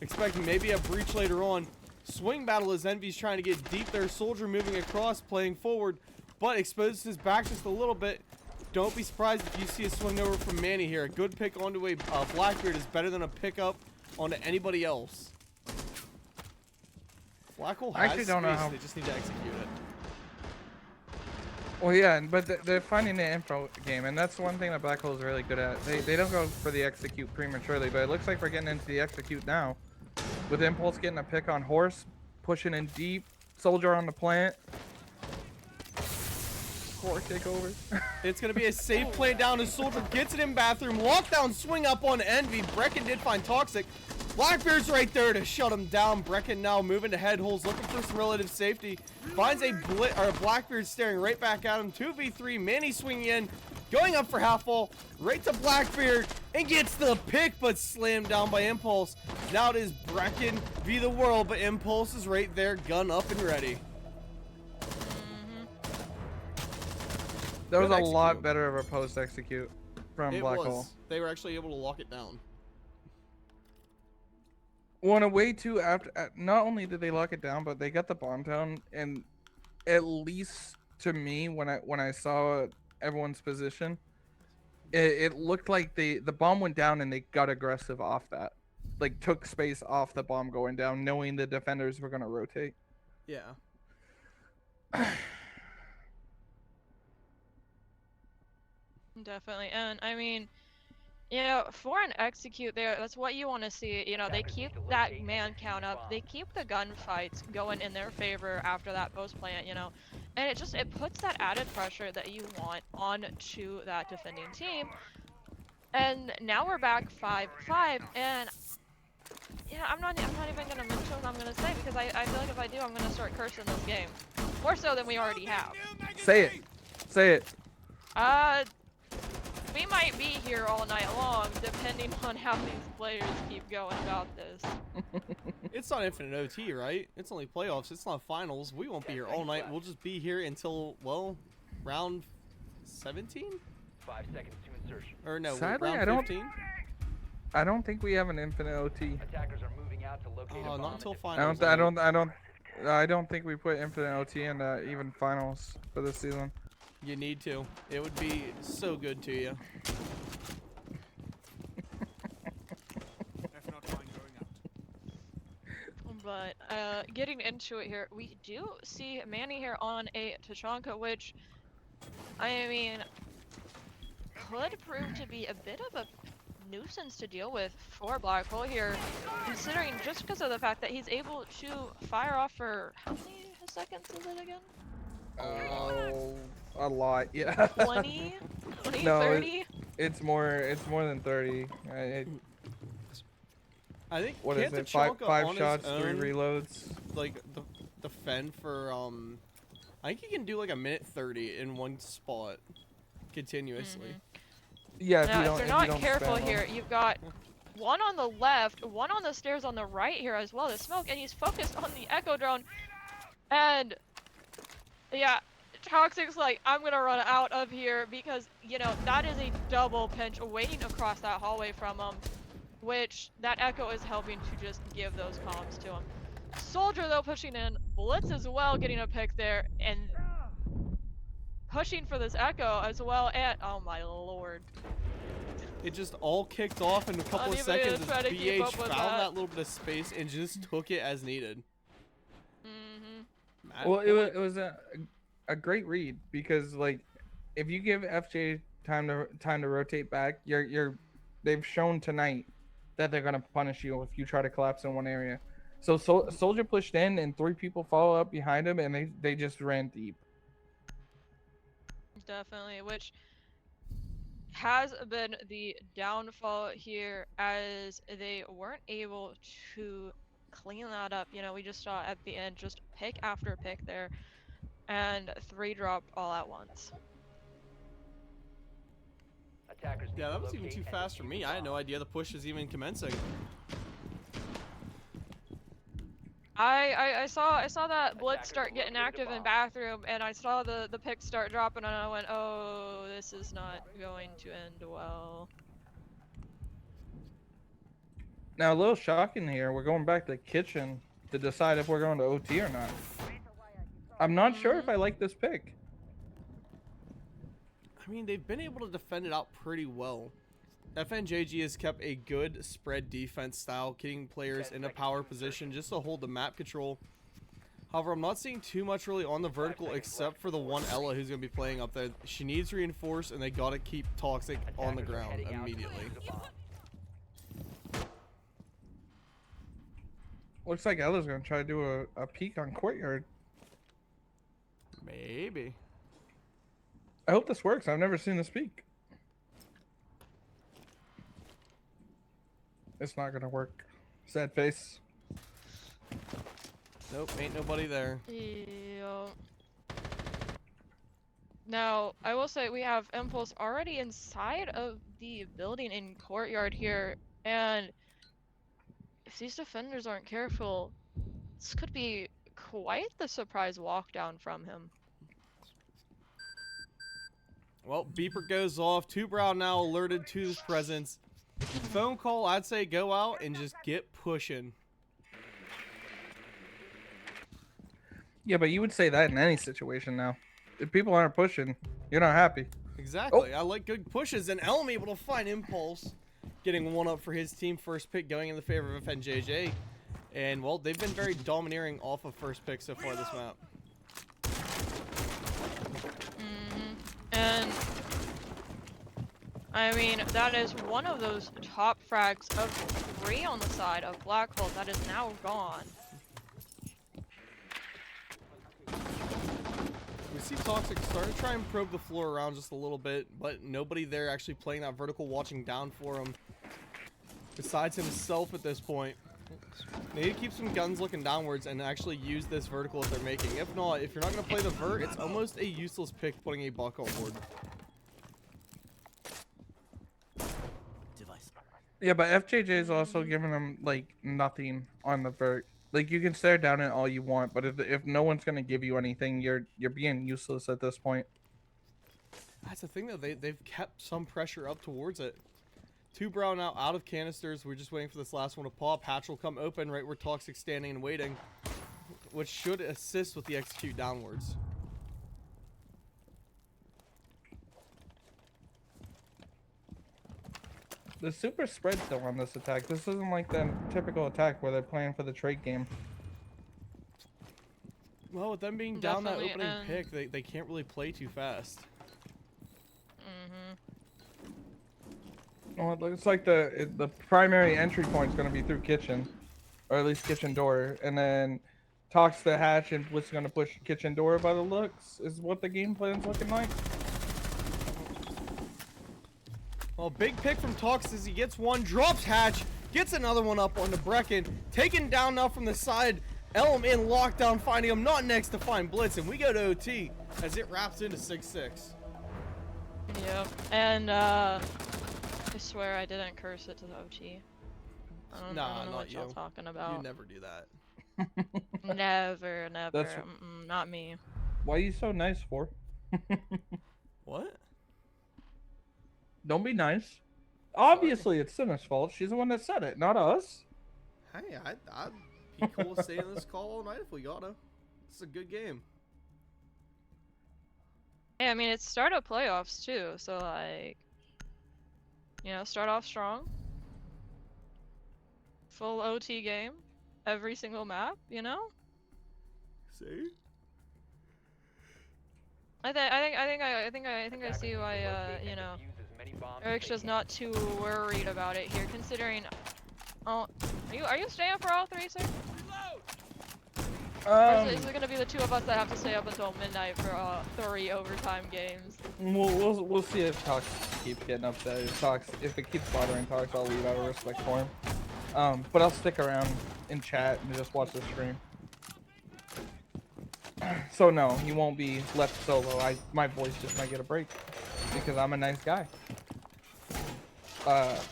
expecting maybe a breach later on. Swing battle as Envy's trying to get deep there. Soldier moving across, playing forward, but exposes his back just a little bit. Don't be surprised if you see a swing over from Manny here. A good pick onto a Blackbeard is better than a pickup onto anybody else. Black Hole has actually don't know space, how. they just need to execute it. Well, yeah, but they're finding the info game, and that's one thing that Black Hole is really good at. They don't go for the execute prematurely, but it looks like we're getting into the execute now. With Impulse getting a pick on Horse, pushing in deep, Soldier on the plant. 4 takeovers. It's going to be a safe play down as Soldier gets it in bathroom. Lockdown swing up on Envy. Brecken did find Toxic. Blackbeard's right there to shut him down. Brecken now moving to head holes, looking for some relative safety. Finds a Blackbeard staring right back at him. 2v3, Manny swinging in, going up for half wall, right to Blackbeard, and gets the pick, but slammed down by Impulse. Now it is Brecken v the world, but Impulse is right there, gun up and ready. That was Good a lot execute. better of a post execute from It Black was. Hole. They were actually able to lock it down. Well, in a way too, after not only did they lock it down, but they got the bomb down, and at least to me, when I saw everyone's position, it looked like the bomb went down and they got aggressive off that, like took space off the bomb going down, knowing the defenders were gonna rotate. Yeah. Definitely, and I mean, you know, for an execute there, that's what you want to see. You know, they keep that man count up, they keep the gunfights going in their favor after that post plant, you know, and it puts that added pressure that you want onto that defending team. And now we're back 5-5, and yeah, I'm not even gonna mention what I'm gonna say, because I feel like if I do, I'm gonna start cursing this game more so than we already have. Say it. Say it. We might be here all night long, depending on how these players keep going about this. It's not infinite OT, right? It's only playoffs. It's not finals. We won't be here all night. We'll just be here until, well, round 17? 5 seconds to insertion. Or no, Sadly, round I don't- 15? I don't think we have an infinite OT. Attackers are moving out. out to locate a Oh, bomb not until and finals. I don't think we put infinite OT in even finals for this season. You need to. It would be so good to you. But getting into it here, we do see Manny here on a Tachanka, which, I mean, could prove to be a bit of a nuisance to deal with for Black Hole here, considering just because of the fact that he's able to fire off for how many seconds is it again? Oh, a lot, yeah. 20? 20, No, 30? it's more than 30. I think What can't is it? Tachanka Five on shots, his 3 own, reloads. like defend for I think he can do like a minute 30 in one spot continuously. Yeah, if Now, you if don't, they're if you not don't careful spam here, them. you've got one on the left, one on the stairs on the right here as well, the smoke, and he's focused on the Echo drone. And yeah, Toxic's like, I'm gonna run out of here because, you know, that is a double pinch waiting across that hallway from him, which that Echo is helping to just give those comms to him. Soldier though pushing in, Blitz as well getting a pick there, and pushing for this Echo as well, and oh my lord. It just all kicked off in a couple of Not even seconds try as to keep BH up with found that. that little bit of space and just took it as needed. Mad Well, point. it was a great read because like if you give FJ time to rotate back, they've shown tonight that they're gonna punish you if you try to collapse in one area. So Soldier pushed in and 3 people follow up behind him and they just ran deep. Definitely, which has been the downfall here as they weren't able to clean that up. You know, we just saw at the end just pick after pick there, and 3 dropped all at once. attackers need Yeah, to that was even locate too and fast for defuse me. the I had no bomb. idea the push is even commencing. I saw that Blitz Attackers start have getting located a active in bomb. bathroom, and I saw the pick start dropping, and I went, oh, this is not going to end well. Now a little shocking here. We're going back to the kitchen to decide if we're going to OT or not. I'm not sure if I like this pick. I mean, they've been able to defend it out pretty well. FNJJ has kept a good spread defense style, getting players in a power position just to hold the map control. However, I'm not seeing too much really on the vertical except for the one Ella who's going to be playing up there. She needs reinforce, and they got to keep Toxic on the Attackers are ground heading out to immediately. defuse the bomb. Looks like Ella's gonna try to do a peek on Courtyard. Maybe. I hope this works. I've never seen this peek. It's not gonna work. Sad face. Nope, ain't nobody there. Yeah. Now, I will say we have Impulse already inside of the building in Courtyard here, and if these defenders aren't careful, this could be quite the surprise walk down from him. Well, beeper goes off. Two Brown now alerted to his presence. Phone call, I'd say go out and just get pushing. Yeah, but you would say that in any situation now. If people aren't pushing, you're not happy. Exactly. I like good pushes, and Elm able to find Impulse, getting one up for his team. First pick going in the favor of FNJJ. And, well, they've been very domineering off of first pick so far this map. And I mean, that is one of those top frags of 3 on the side of Black Hole that is now gone. We see Toxic starting to try and probe the floor around just a little bit, but nobody there actually playing that vertical, watching down for him. Besides himself at this point. They need to keep some guns looking downwards and actually use this vertical that they're making. If not, if you're not going to play the vert, it's almost a useless pick putting a buck on board. Yeah, but FJJ is also giving them like nothing on the vert. Like you can stare down it all you want, but if no one's gonna give you anything, you're being useless at this point. That's the thing though, they've kept some pressure up towards it. 2 Brown out of canisters. We're just waiting for this last one to pop. Hatch will come open right where Toxic's standing and waiting, which should assist with the execute downwards. The super spread's still on this attack. This isn't like the typical attack where they're playing for the trade game. Well, with them being down that Definitely, opening pick, they can't really play too fast. Well, it looks like the primary entry point is going to be through kitchen, or at least kitchen door, and then Tox the hatch and Blitz going to push kitchen door by the looks is what the game plan's looking like. Well, big pick from Tox as he gets one, drops hatch, gets another one up onto Brecken, taken down now from the side. Elm in lockdown, finding him not next to find Blitz, and we go to OT as it wraps into 6-6. Yep. And I swear I didn't curse it to the OT. I don't know not what y'all you. talking about. You never do that. Never. That's- Not me. Why are you so nice for? What? Don't be nice. Obviously, it's Cinna's fault. She's the one that said it, not us. Hey, I'd be cool to stay in this call all night if we gotta. It's a good game. Hey, I mean, it's startup playoffs too, so like, you know, start off strong. Full OT game, every single map, you know. See? I think I see why you know, Eric's just not too worried about it here, considering. Oh, are you staying for all 3, sir? Or is it gonna be the 2 of us that have to stay up until midnight for 3 overtime games? We'll see if Tox keeps getting upset. If it keeps bothering Tox, I'll leave out of respect for him. But I'll stick around in chat and just watch the stream. So no, he won't be left solo. My voice just might get a break because I'm a nice guy.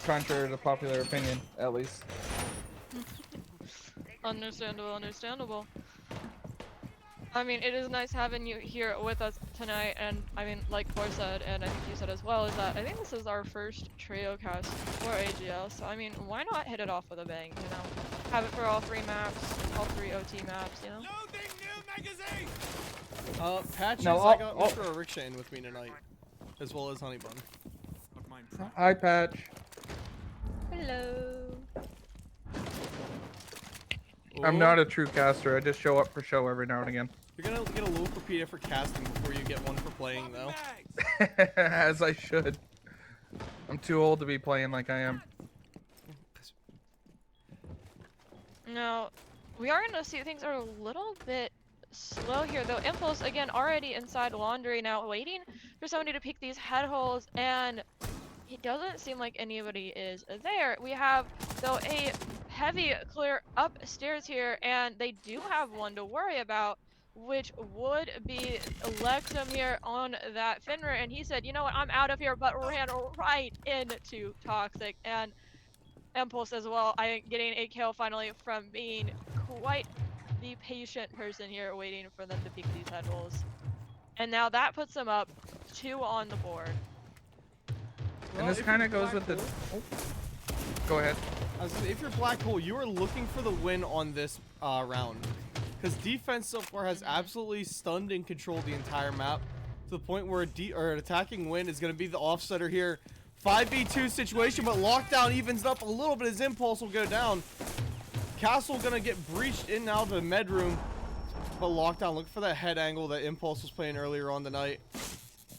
Contrary to popular opinion, at least. Understandable. I mean, it is nice having you here with us tonight, and I mean, like Cor said, and I think you said as well, is that I think this is our first trio cast for AGL, so I mean, why not hit it off with a bang, you know? Have it for all 3 maps, all 3 OT maps, you know? Patches, No, I got Mr. Ricksha in with me tonight, as well as Honeybun. Hi, Patch. Hello. I'm not a true caster. I just show up for show every now and again. You're gonna get a little repeated for casting before you get one for playing, though. As I should. I'm too old to be playing like I am. Now, we are gonna see things are a little bit slow here, though. Impulse, again, already inside laundry now, waiting for somebody to pick these head holes, and it doesn't seem like anybody is there. We have, though, a heavy clear upstairs here, and they do have one to worry about, which would be Lexum here on that Finra, and he said, you know what, I'm out of here, but ran right into Toxic, and Impulse as well. I am getting a kill finally from being quite the patient person here, waiting for them to pick these head holes. And now that puts them up 2 on the board. And this kind of goes with the... Oh. Go ahead. If you're Black Hole, you are looking for the win on this round. Because defense so far has absolutely stunned and controlled the entire map. To the point where an attacking win is going to be the offsetter here. 5v2 situation, but Lockdown evens up a little bit as Impulse will go down. Castle going to get breached in now to the med room. But Lockdown, look for that head angle that Impulse was playing earlier on the night.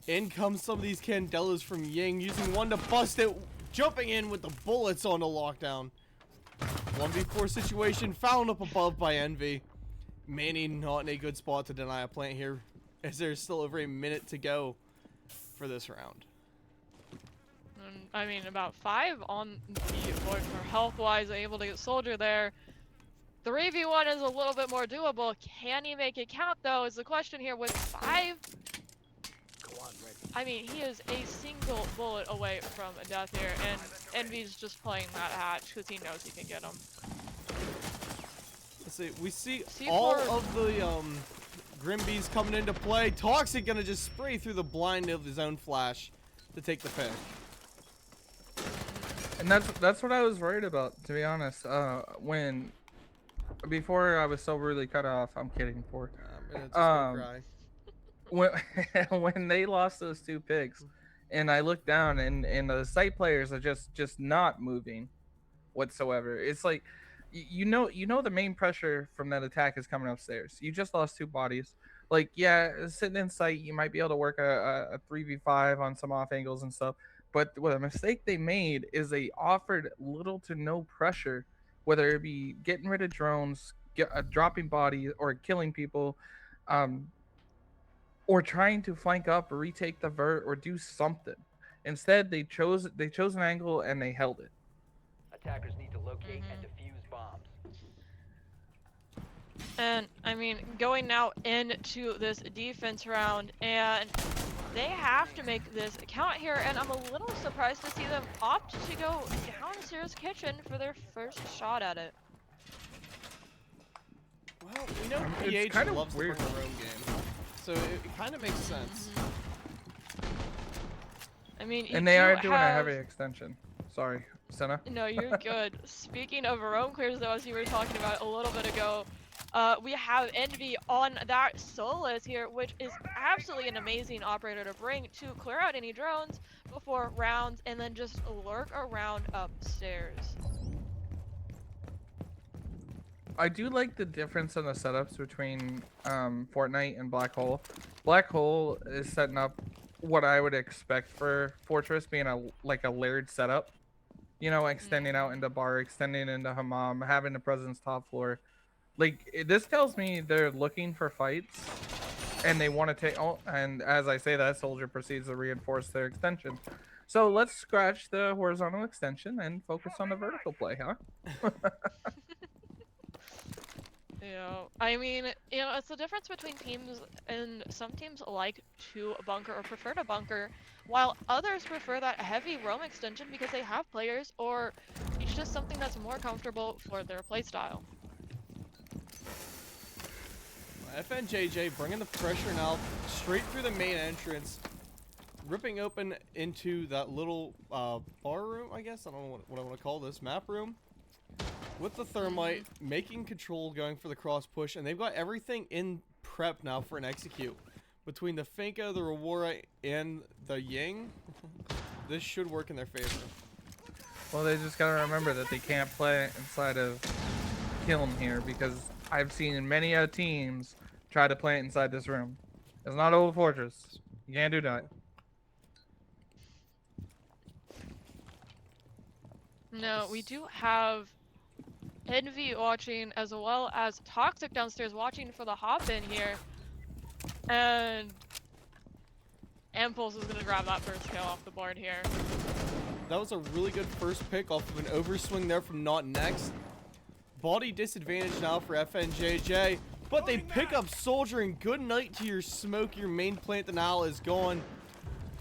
In comes some of these Candelas from Ying, using one to bust it. Jumping in with the bullets onto Lockdown. 1v4 situation found up above by Envy. Manny not in a good spot to deny a plant here, as there's still over a minute to go for this round. I mean, about 5 on the board for health-wise, able to get Soldier there. 3v1 is a little bit more doable. Can he make it count, though, is the question here with 5. I mean, he is a single bullet away from death here, and Envy's just playing that hatch because he knows he can get him. Let's see, we see C4. all of the Grimbees coming into play. Toxic gonna just spray through the blind of his own flash to take the pick. And that's what I was worried about, to be honest. Before I was so rudely cut off. I'm kidding. I'm just gonna Um, cry. when when they lost those 2 picks, and I look down and the site players are just not moving whatsoever. It's like you know the main pressure from that attack is coming upstairs. You just lost 2 bodies. Like, yeah, sitting in sight, you might be able to work a 3v5 on some off angles and stuff. But what a mistake they made is they offered little to no pressure, whether it be getting rid of drones, dropping bodies, or killing people, um, or trying to flank up or retake the vert or do something. Instead, they chose an angle and they held it. Attackers need to locate and defuse bombs. And I mean, going now into this defense round, and they have to make this count here, and I'm a little surprised to see them opt to go downstairs kitchen for their first shot at it. Well, we know It's PH kinda loves weird. to bring their own game, so it kind of makes sense. I mean, And they are do doing a have- heavy extension. Sorry, Senna. No, you're good. Speaking of roam clears, though, as you were talking about a little bit ago, we have Envy on that Solus here, which is absolutely an amazing operator to bring to clear out any drones before rounds and then just lurk around upstairs. I do like the difference in the setups between Fortnite and Black Hole. Black Hole is setting up what I would expect for Fortress, being a layered setup. You know, extending out into bar, extending into hammam, having a presence top floor. This tells me they're looking for fights, and they want to take. Oh, and as I say that, Soldier proceeds to reinforce their extension. So let's scratch the horizontal extension and focus on the vertical play, huh? Yeah, I mean, it's the difference between teams, and some teams like to bunker or prefer to bunker, while others prefer that heavy roam extension because they have players, or it's just something that's more comfortable for their playstyle. FNJJ bringing the pressure now straight through the main entrance, ripping open into that little bar room, I guess. I don't know what I want to call this, map room. With the thermite, making control, going for the cross push, and they've got everything in prep now for an execute. Between the Finka, the Rewara, and the Ying, this should work in their favor. Well, they just gotta remember that they can't play inside of Kiln here, because I've seen many teams try to play it inside this room. It's not Old Fortress. You can't do that. No, we do have Envy watching as well as Toxic downstairs watching for the hop in here. And Impulse is gonna grab that first kill off the board here. That was a really good first pick off of an overswing there from Not Next. Body disadvantage now for FNJJ, but they pick up Soldier, and good night to your smoke. Your main plant denial is gone.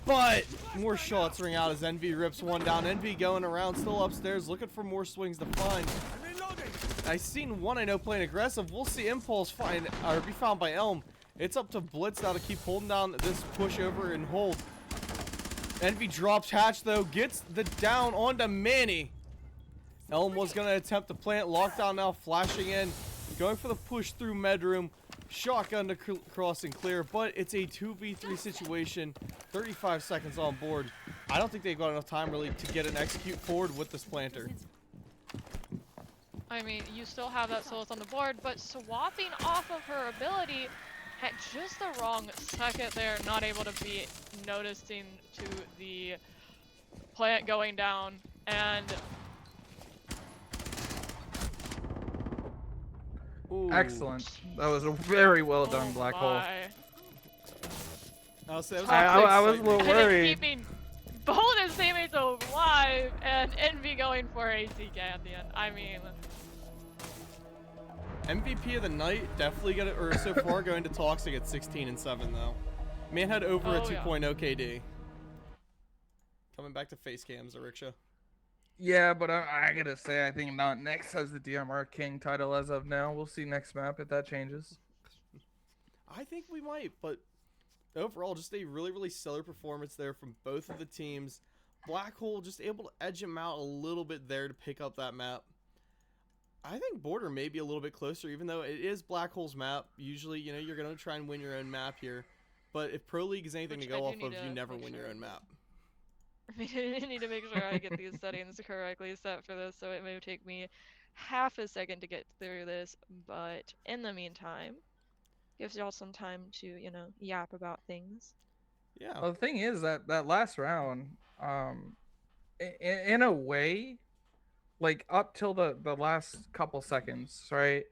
But more shots ring out as Envy rips one down. Envy going around, still upstairs, looking for more swings to find. I seen one I know playing aggressive. We'll see Impulse be found by Elm. It's up to Blitz now to keep holding down this push over and hold. Envy drops Hatch though, gets the down onto Manny. Elm was gonna attempt to plant, lockdown now flashing in, going for the push through Medroom. Shotgun to cross and clear, but it's a 2v3 situation. 35 seconds on board. I don't think they've got enough time really to get an execute forward with this planter. I mean, you still have that Solus on the board, but swapping off of her ability at just the wrong second there, not able to be noticing to the plant going down, and Ooh. Excellent. That was a very well done oh Black Hole. my. I'll say, I was a little And it's worried. keeping both his teammates alive, and Envy going for ACK at the end. I mean, MVP of the night, definitely got it, or so far going to Toxic at 16-7 though. Man had over a Oh, yeah. 2.0 KD. Coming back to face cams, Ariksha. Yeah, but I gotta say, I think Not Next has the DMR King title as of now. We'll see next map if that changes. I think we might, but overall, just a really, really stellar performance there from both of the teams. Black Hole just able to edge him out a little bit there to pick up that map. I think Border may be a little bit closer, even though it is Black Hole's map. Usually, you know, you're going to try and win your own map here. But if Pro League is anything Which to I go do off need of, to you never make win your sure. own map. I need to make sure I get these settings correctly set for this, so it may take me half a second to get through this, but in the meantime, gives y'all some time to, you know, yap about things. Yeah. Well, the thing is that last round, in a way, like up till the last couple seconds, right?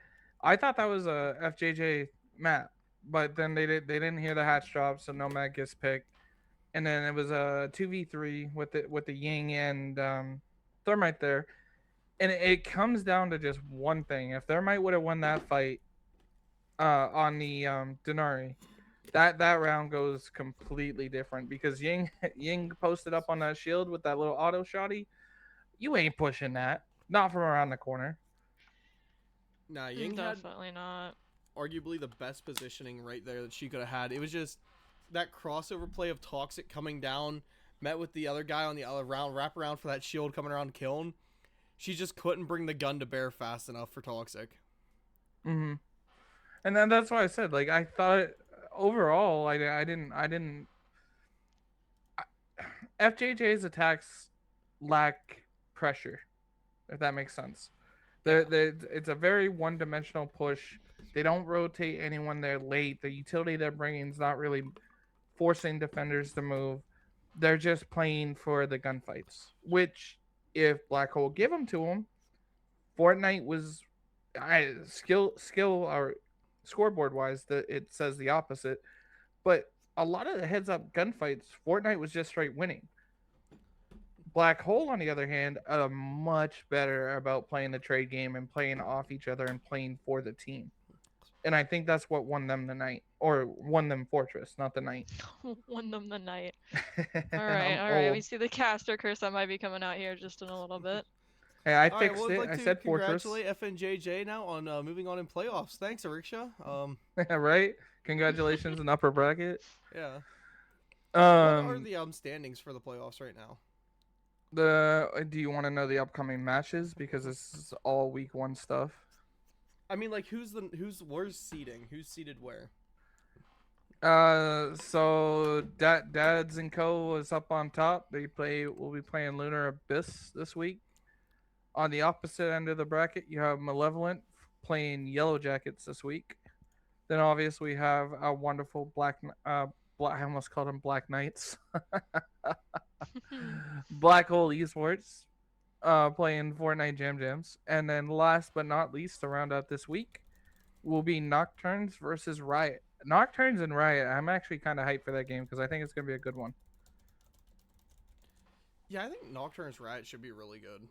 I thought that was a FJJ map, but then they didn't hear the hatch drop, so no map gets picked, and then it was a 2v3 with the Ying and Thermite there, and it comes down to just one thing: if Thermite would have won that fight on the Denari, that round goes completely different because Ying posted up on that shield with that little auto shotty. You ain't pushing that, not from around the corner. Nah, Ying had Definitely not. arguably the best positioning right there that she could have had. It was just that crossover play of Toxic coming down, met with the other guy on the other round, wrap around for that shield coming around to kill him. She just couldn't bring the gun to bear fast enough for Toxic. Mm-hmm. And then that's why I said, like, I thought overall, I didn't. FJJ's attacks lack pressure, if that makes sense. It's a very one-dimensional push. They don't rotate anyone there late. The utility they're bringing is not really forcing defenders to move. They're just playing for the gunfights, which if Black Hole give them to them, Fortnite was skill or scoreboard wise, it says the opposite. But a lot of the heads up gunfights, Fortnite was just straight winning. Black Hole, on the other hand, are much better about playing the trade game and playing off each other and playing for the team. And I think that's what won them the night, or won them Fortress, not the night. Won them the night. And All right, I'm all right. We old. see the caster curse that might be coming out here just in a little bit. Hey, I All right, fixed well, I'd it. like I to said Fortress. congratulate FNJJ now on moving on in playoffs. Thanks, Ariksha. Right? Congratulations in upper bracket. Yeah. What are Um, the standings for the playoffs right now? do you want to know the upcoming matches because this is all week 1 stuff? I mean, like, where's seeding? Who's seeded where? So Dads and Co is up on top. We'll be playing Lunar Abyss this week. On the opposite end of the bracket, you have Malevolent playing Yellow Jackets this week. Then obviously we have our wonderful I almost called them Black Knights. Black Hole Esports playing Fortnite Jam Jams. And then last but not least, to round out this week, will be Nocturnes versus Riot. Nocturnes and Riot, I'm actually kind of hyped for that game because I think it's going to be a good one. Yeah, I think Nocturne's Riot should be really good.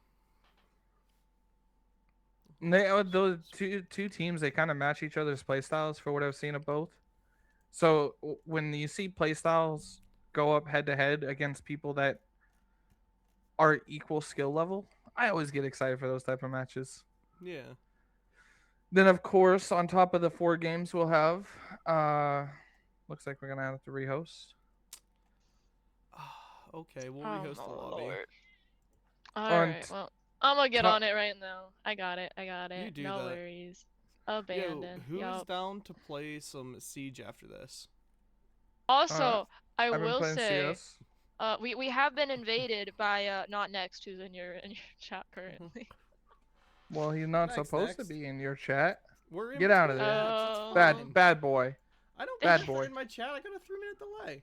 And those two teams, they kind of match each other's playstyles for what I've seen of both. So when you see playstyles go up head to head against people that are equal skill level, I always get excited for those type of matches. Yeah. Then of course, on top of the 4 games we'll have, looks like we're gonna have to rehost. Okay, we'll Oh, rehost the lobby. Lord. On Alright, well, I'm gonna get top- on it right now. I got it. You do no that. worries. Yo, Abandon. who's Yup. down to play some Siege after this? Also, I I've been will playing say, CS. we have been invaded by Not Next, who's in your chat currently. Well, he's not Next, supposed next. to be in your chat. We're in Get out of between there. chats, it's Bad- fine. Bad boy. I don't bad care if boy. they're in my chat. I got a 3-minute delay.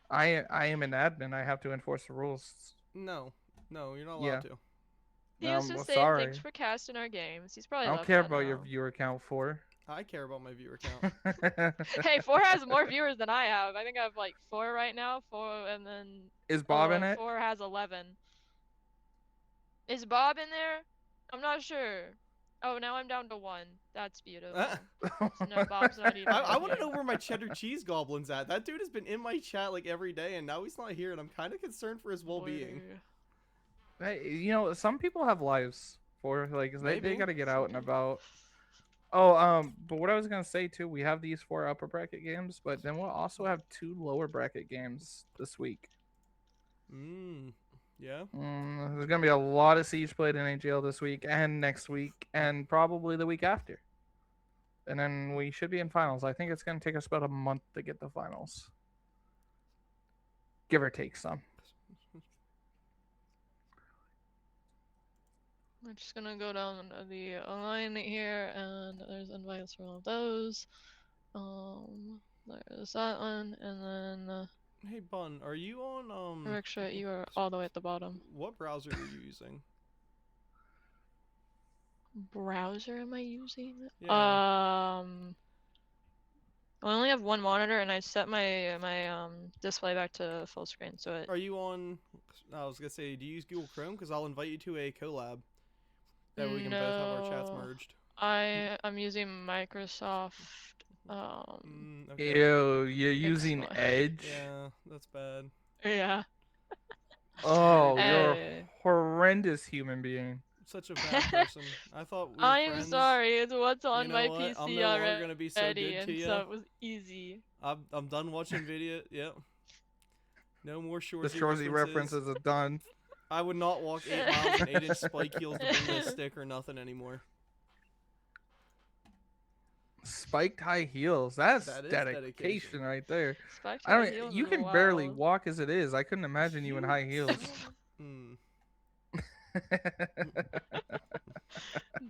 I am an admin. I have to enforce the rules. No, you're not allowed Yeah. to. He was just well, saying sorry. thanks for casting our games. He's probably I don't left care by about your now. viewer count 4. I care about my viewer count. Hey, 4 has more viewers than I have. I think I have like 4 right now. 4, and then Is Bob in it? 4 has 11. Is Bob in there? I'm not sure. Oh, now I'm down to 1. That's beautiful. So no, Bob's not even. I in want to here. know where my cheddar cheese goblin's at. That dude has been in my chat like every day, and now he's not here, and I'm kind of concerned for his well-being. Where- Hey, some people have lives for like they Maybe. got to get out and about. Oh, but what I was gonna say too, we have these 4 upper bracket games, but then we'll also have 2 lower bracket games this week. Yeah. There's gonna be a lot of Siege played in AGL this week and next week and probably the week after. And then we should be in finals. I think it's gonna take us about a month to get the finals, give or take some. I'm just gonna go down the line here, and there's invites for all of those. There's that one, and then Hey Bun, are you on make sure you are all the way at the bottom. what browser are you using? Browser am I using? Yeah. I only have one monitor, and I set my display back to full screen, so it. Are you on? I was gonna say, do you use Google Chrome? Because I'll invite you to a collab. That way we can both have our chats No. merged. I'm using Microsoft. Okay. Ew, you're using Excellent. Edge? Yeah, that's bad. Yeah. Oh, you're a Hey. horrendous human being. Such a bad person. I thought we were I'm friends. sorry. It's what's on You know my what? I'm PC no longer already, gonna be so good to and you. so it was easy. I'm done watching video. Yep. No more Shorzy The Shorzy references are done. I would not walk 8 miles in 8-inch spike heels to bring this stick or nothing anymore. Spiked high heels. That's That is dedication dedication. right there. Spiked I high don't. heels You is can barely wild. walk as it is. I couldn't imagine you in high heels. Hmm.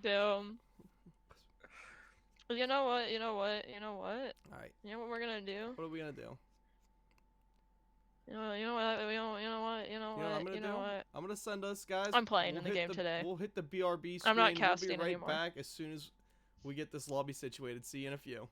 Damn. You know what? Alright. You know what we're gonna do? What are we gonna do? You know what? You know what? You know what I'm gonna do? I'm gonna send us guys. I'm playing we'll in the hit game today. We'll hit the BRB screen. I'm not We'll casting be right anymore. back as soon as we get this lobby situated. See you in a few.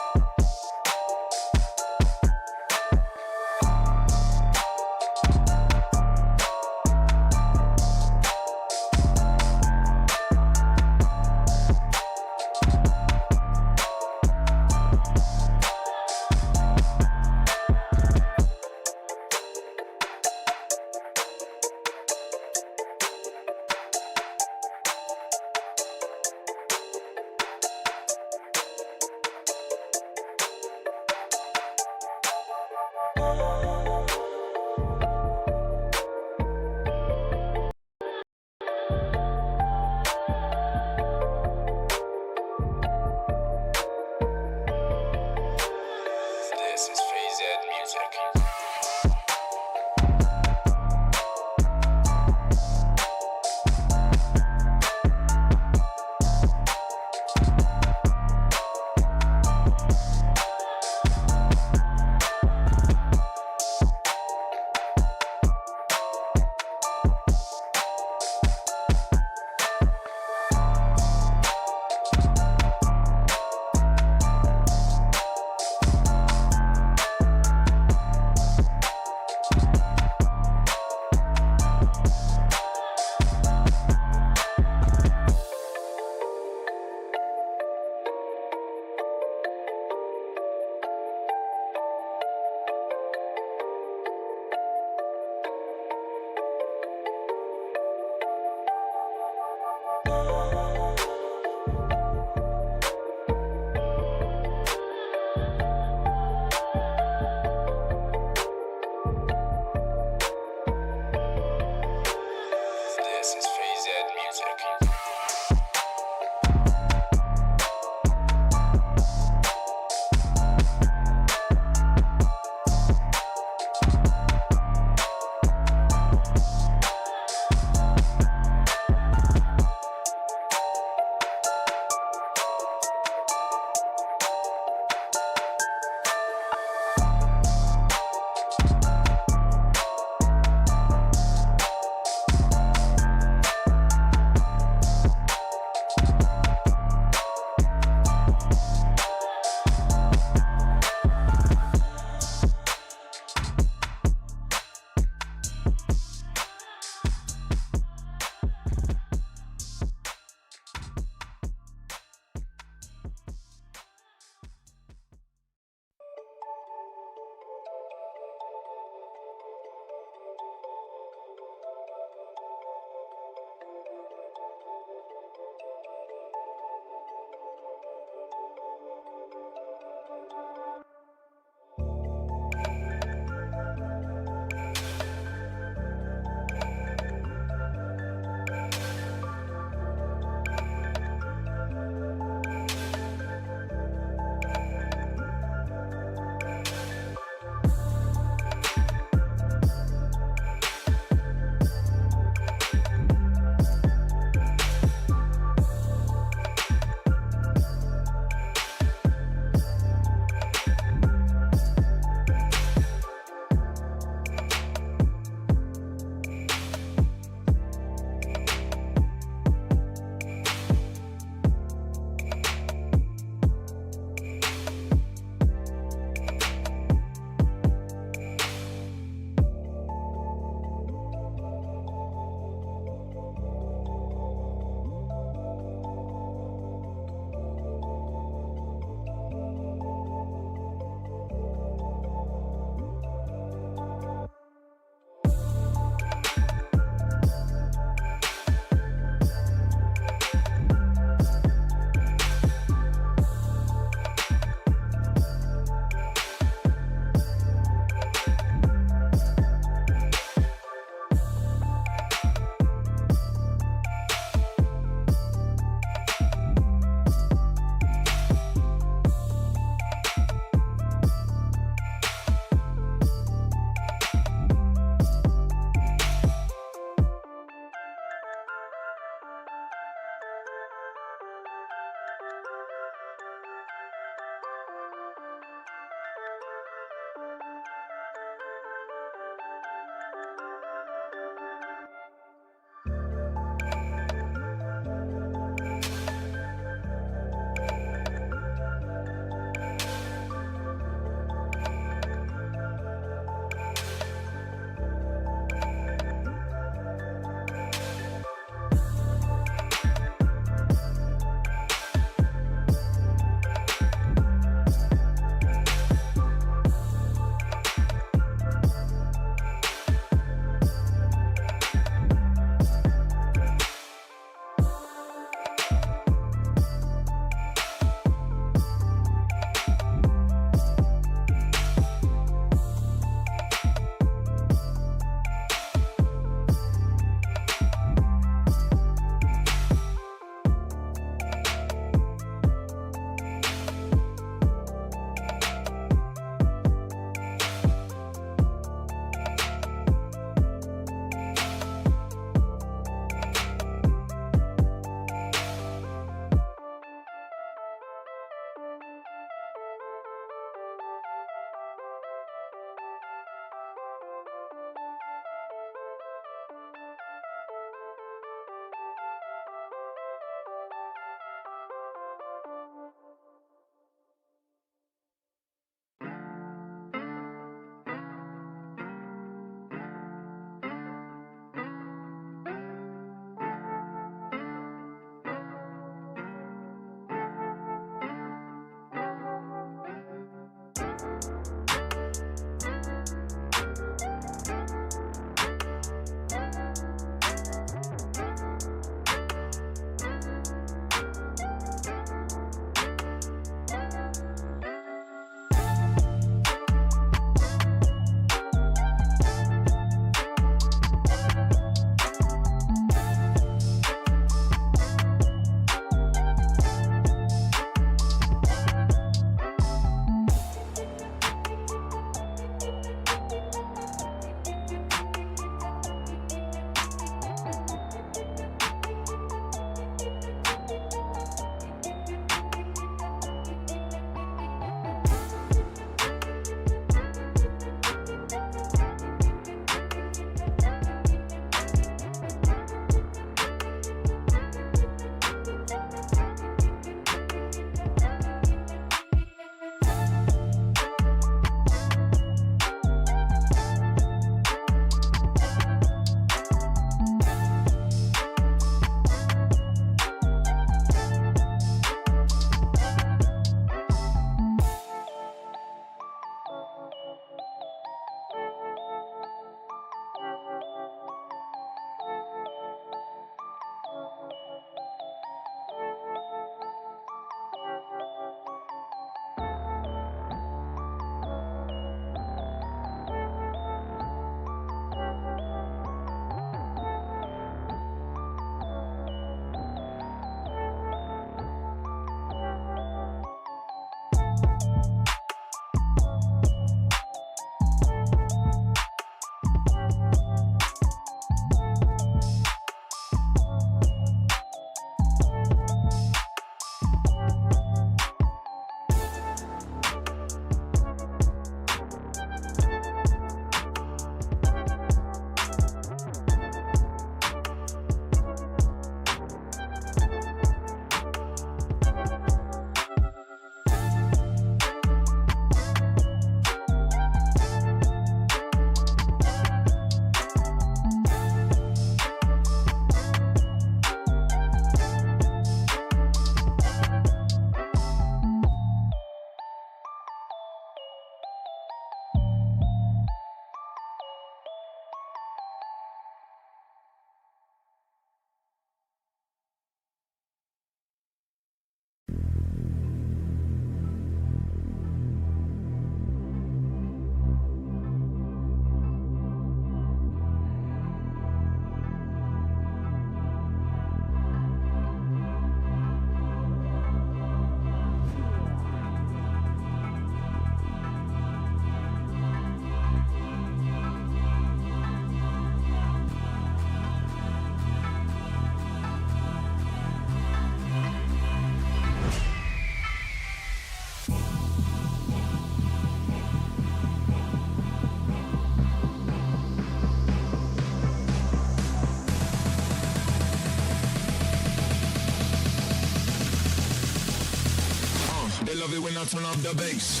They love it when I turn up the bass.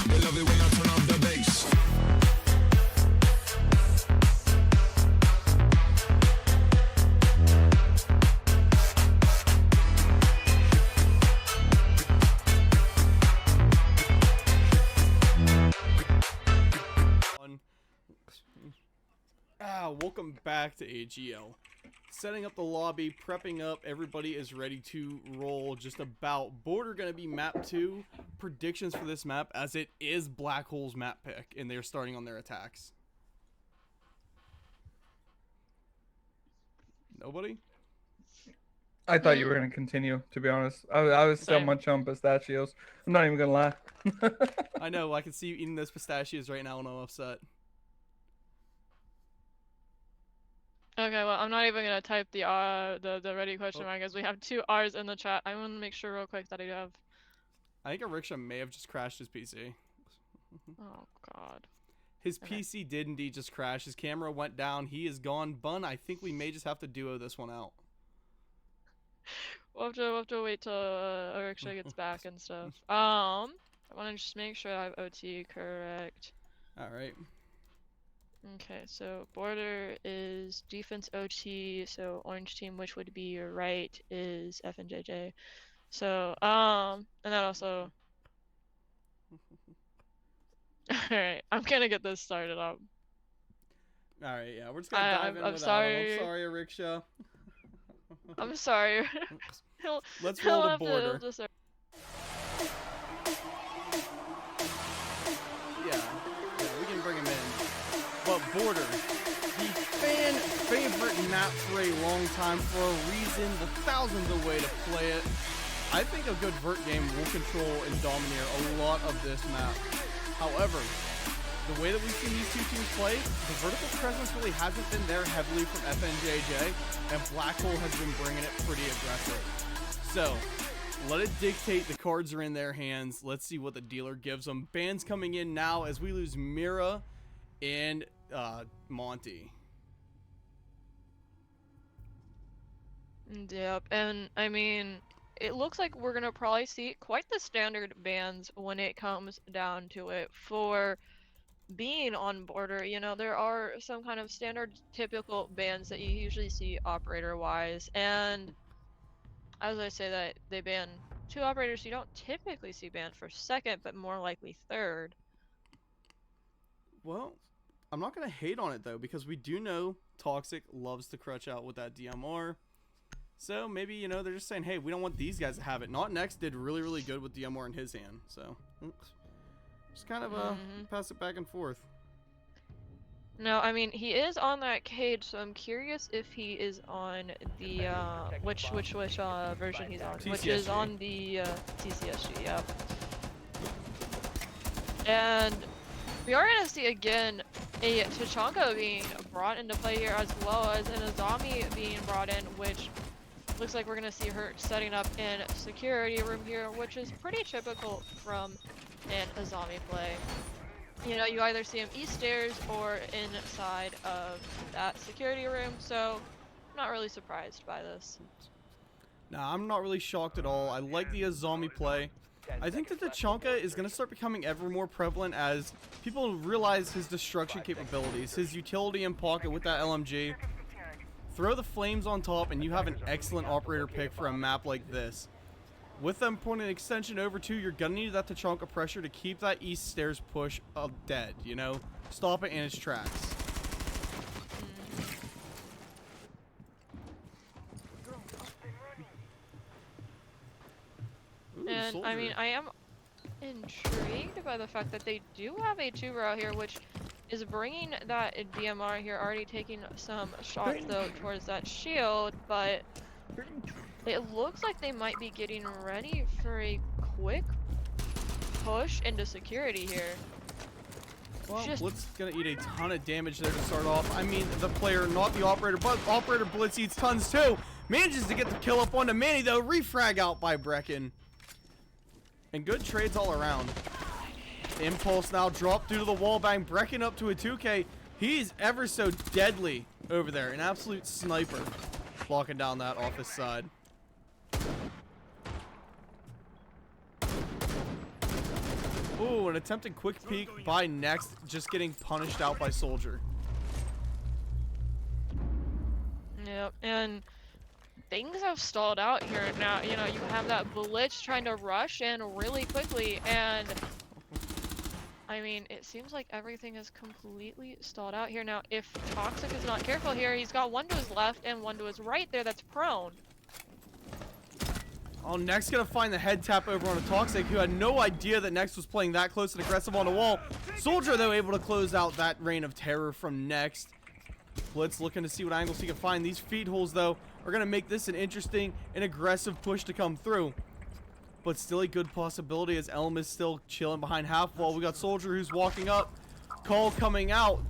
They love it when I turn up the bass. Welcome back to AGL. Setting up the lobby, prepping up, everybody is ready to roll just about. Border gonna be map 2. Predictions for this map, as it is Black Hole's map pick, and they're starting on their attacks. Nobody? I thought you were gonna continue. To be honest, I was still Same. munching on pistachios. I'm not even gonna lie. I know, I can see you eating those pistachios right now when I'm upset. Okay, well, I'm not even gonna type the ready question mark, as we have 2 R's in the chat. I want to make sure real quick that I do have. I think Ariksha may have just crashed his PC. Oh God. His Okay. PC did indeed just crash. His camera went down. He is gone. Bun, I think we may just have to duo this one out. We'll have to wait till Ariksha gets back and stuff. I want to just make sure I have OT correct. Alright. Okay, so border is defense OT, so orange team, which would be your right, is FNJJ. So, and then also... Alright, I'm gonna get this started up. Alright, yeah, we're just gonna dive in I'm without sorry. him. I'm sorry, Ariksha. I'm sorry. Let's he'll roll the have to- border. he'll just- Yeah, we can bring him in. Border, the fan favorite map for a long time for a reason, the thousands of ways to play it. I think a good vert game will control and domineer a lot of this map. However, the way that we've seen these two teams play, the vertical presence really hasn't been there heavily from FNJJ, and Black Hole has been bringing it pretty aggressive. So, let it dictate. The cards are in their hands. Let's see what the dealer gives them. Bans coming in now as we lose Mira and Monty. Yep, and I mean, it looks like we're gonna probably see quite the standard bans when it comes down to it for being on border. You know, there are some kind of standard typical bans that you usually see operator wise, and as I say that they ban 2 operators, you don't typically see banned for second, but more likely third. Well, I'm not going to hate on it, though, because we do know Toxic loves to crutch out with that DMR. So maybe, you know, they're just saying, hey, we don't want these guys to have it. Not Next did really, really good with DMR in his hand. So just kind of pass it back and forth. No, I mean, he is on that cage, so I'm curious if he is on the which version he's on, which is on the TCSG. Yep. And we are gonna see again a Tachanka being brought into play here, as well as an Azami being brought in, which looks like we're gonna see her setting up in security room here, which is pretty typical from an Azami play. You know, you either see him east stairs or inside of that security room, so I'm not really surprised by this. Nah, I'm not really shocked at all. I like the Azami play. I think that the Tachanka is going to start becoming ever more prevalent as people realize his destruction capabilities, his utility in pocket with that LMG. Throw the flames on top and you have an excellent operator pick for a map like this. With them pointing an extension over to, you're going to need that Tachanka pressure to keep that east stairs push dead, you know? Stop it in its tracks. Ooh, And Soldier. I mean, I am intrigued by the fact that they do have a 2-row here, which is bringing that DMR here, already taking some shots though towards that shield, but it looks like they might be getting ready for a quick push into security here. Well, Just- Blitz gonna eat a ton of damage there to start off. I mean, the player, not the operator, but operator Blitz eats tons too. Manages to get the kill up onto Manny though. Refrag out by Brecken. And good trades all around. Impulse now dropped through to the wall bang. Brecken up to a 2K. He's ever so deadly over there. An absolute sniper. Locking down that office side. Ooh, an attempted quick peek by Next, just getting punished out by Soldier. Yep, and things have stalled out here now. You know, you have that Blitz trying to rush in really quickly, and I mean, it seems like everything is completely stalled out here now. If Toxic is not careful here, he's got one to his left and one to his right there that's prone. Oh, Next gonna find the head tap over on a Toxic, who had no idea that Next was playing that close and aggressive on the wall. Soldier, though, able to close out that reign of terror from Next. Blitz looking to see what angles he can find. These feed holes, though, are gonna make this an interesting and aggressive push to come through. But still a good possibility as Elm is still chilling behind half wall. We got Soldier who's walking up. Call coming out.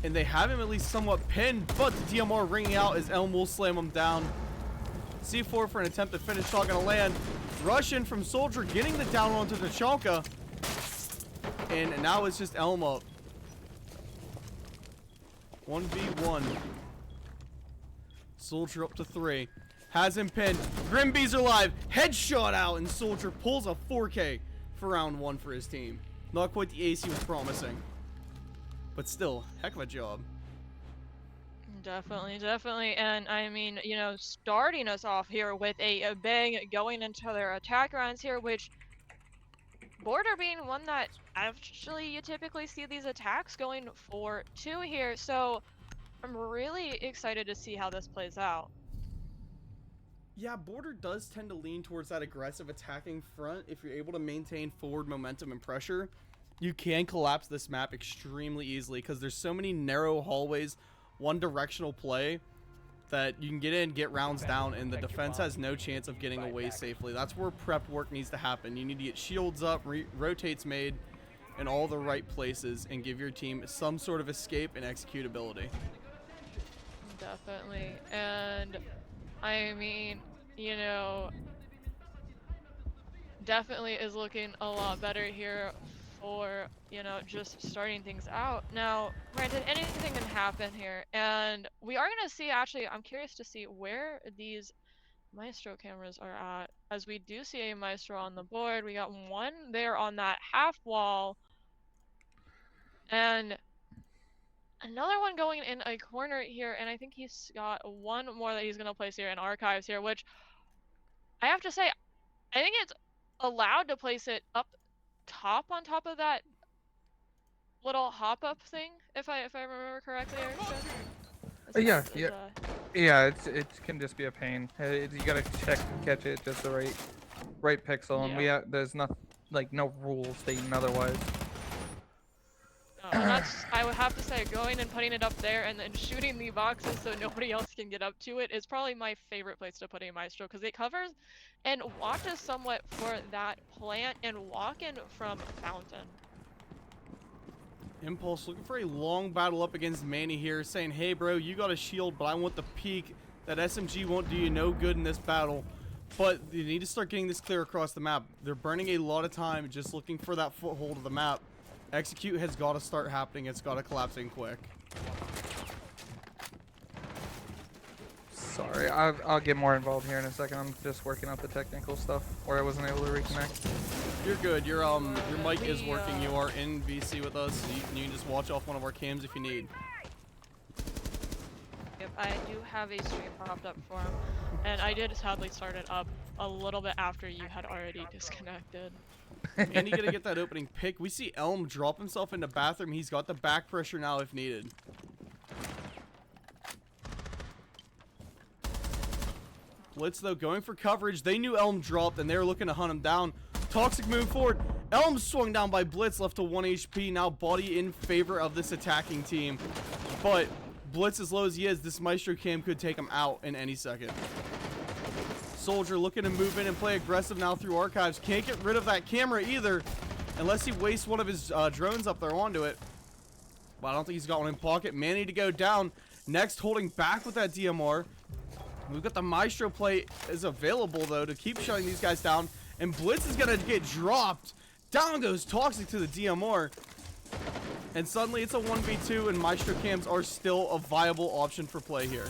And they have him at least somewhat pinned, but the DMR ringing out as Elm will slam him down. C4 for an attempt to finish, not gonna land. Rush in from Soldier, getting the down onto the Tachanka. And now it's just Elm up. 1v1. Soldier up to 3. Has him pinned. Grimbees are live. Headshot out, and Soldier pulls a 4K for round 1 for his team. Not quite the ace he was promising. But still, heck of a job. Definitely, definitely. And I mean, you know, starting us off here with a bang going into their attack rounds here, which Border being one that actually you typically see these attacks going for 2 here. So I'm really excited to see how this plays out. Yeah, Border does tend to lean towards that aggressive attacking front if you're able to maintain forward momentum and pressure. You can collapse this map extremely easily because there's so many narrow hallways, one directional play, that you can get in, get rounds down, and the defense has no chance of getting away safely. That's where prep work needs to happen. You need to get shields up, rotates made in all the right places, and give your team some sort of escape and executability. Definitely. And I mean, you know, definitely is looking a lot better here for, you know, just starting things out. Now, granted, anything can happen here, and we are going to see, actually, I'm curious to see where these Maestro cameras are at, as we do see a Maestro on the board. We got one there on that half wall, and another one going in a corner here, and I think he's got one more that he's going to place here in archives here, which I have to say, I think it's allowed to place it up top on top of that little hop up thing, if I remember correctly. Yeah, it can just be a pain. You gotta catch it just the right pixel, and there's no rules stating otherwise. And that's, I would have to say, going and putting it up there and then shooting the boxes so nobody else can get up to it is probably my favorite place to put a Maestro, because it covers and watches somewhat for that plant and walk in from Fountain. Impulse looking for a long battle up against Manny here, saying, hey bro, you got a shield, but I want the peek. That SMG won't do you no good in this battle. But you need to start getting this clear across the map. They're burning a lot of time just looking for that foothold of the map. Execute has got to start happening. It's got to collapse in quick. Sorry, I'll get more involved here in a second. I'm just working out the technical stuff where I wasn't able to reconnect. You're good. Your mic is working. You are in VC with us. So you can just watch off one of our cams if you need. Yep, I do have a stream popped up for him, and I did sadly start it up a little bit after you had already disconnected. And you gotta get that opening pick. We see Elm drop himself into bathroom. He's got the back pressure now if needed. Blitz though going for coverage. They knew Elm dropped and they were looking to hunt him down. Toxic move forward. Elm swung down by Blitz, left to 1 HP. Now body in favor of this attacking team. But Blitz, as low as he is, this Maestro cam could take him out in any second. Soldier looking to move in and play aggressive now through archives. Can't get rid of that camera either, unless he wastes one of his drones up there onto it. But I don't think he's got one in pocket. Manny to go down. Next, holding back with that DMR. We've got the Maestro play is available, though, to keep shutting these guys down. And Blitz is going to get dropped. Down goes Toxic to the DMR. And suddenly it's a 1v2, and Maestro cams are still a viable option for play here.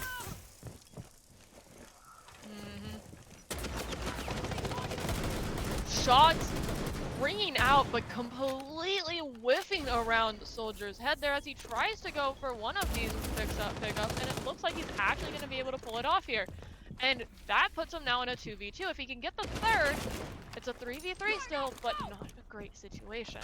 Shots ringing out, but completely whiffing around Soldier's head there as he tries to go for one of these pickups, and it looks like he's actually going to be able to pull it off here. And that puts him now in a 2v2. If he can get the third, it's a 3v3 still, but not a great situation.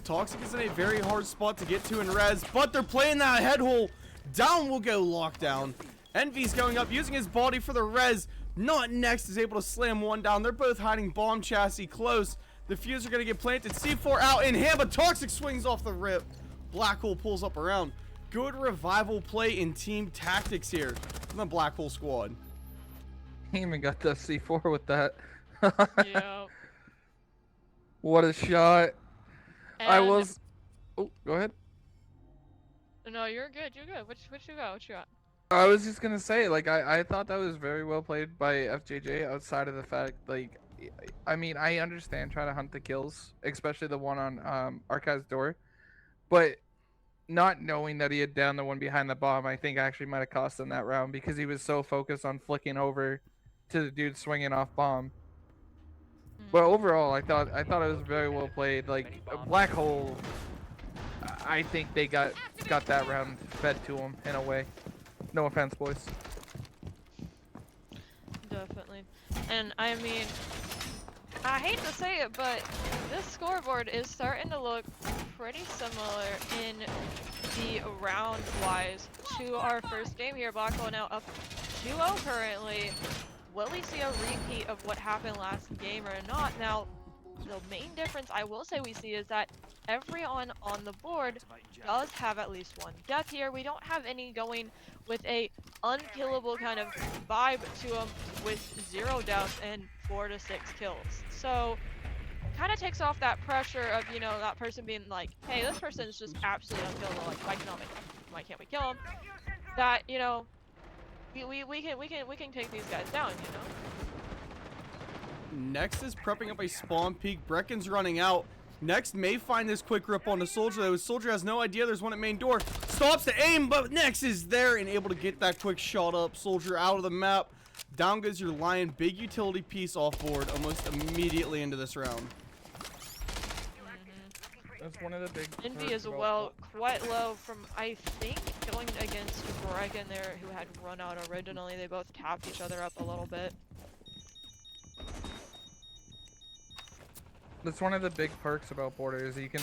Toxic is in a very hard spot to get to in res, but they're playing that head hole. Down will go lockdown. Envy's going up, using his body for the res. Not Next is able to slam one down. They're both hiding bomb chassis close. The fuse are going to get planted. C4 out in hand, but Toxic swings off the rip. Black Hole pulls up around. Good revival play in team tactics here from the Black Hole squad. He even got the C4 with that. Yeah. What a shot. And I was... Oh, go ahead. no, you're good. You're good. What you got? What you got? I was just gonna say, like, I thought that was very well played by FJJ, outside of the fact, like, I mean, I understand trying to hunt the kills, especially the one on Archive's door, but not knowing that he had downed the one behind the bomb, I think actually might have cost him that round, because he was so focused on flicking over to the dude swinging off bomb. But overall, I thought it was very well played. Like, Black Hole, I think they got that round fed to them in a way. No offense, boys. Definitely. And I mean, I hate to say it, but this scoreboard is starting to look pretty similar in the round-wise to our first game here. Black Hole now up 2-0 currently. Will we see a repeat of what happened last game or not? Now, the main difference I will say we see is that everyone on the board does have at least one death here. We don't have any going with a unkillable kind of vibe to them with 0 deaths and 4 to 6 kills. So kind of takes off that pressure of, you know, that person being like, hey, this person is just absolutely unkillable, like, why can't we kill him? That, you know, we can take these guys down, you know? Next is prepping up a spawn peak. Brecken's running out. Next may find this quick grip on the soldier, though. His soldier has no idea there's one at main door. Stops to aim, but Next is there and able to get that quick shot up. Soldier out of the map. Down goes your Lion. Big utility piece off board almost immediately into this round. That's one of the big. Envy perks as about- well, quite low from, I think, going against Brecken there, who had run out originally. They both tapped each other up a little bit. That's one of the big perks about borders. You can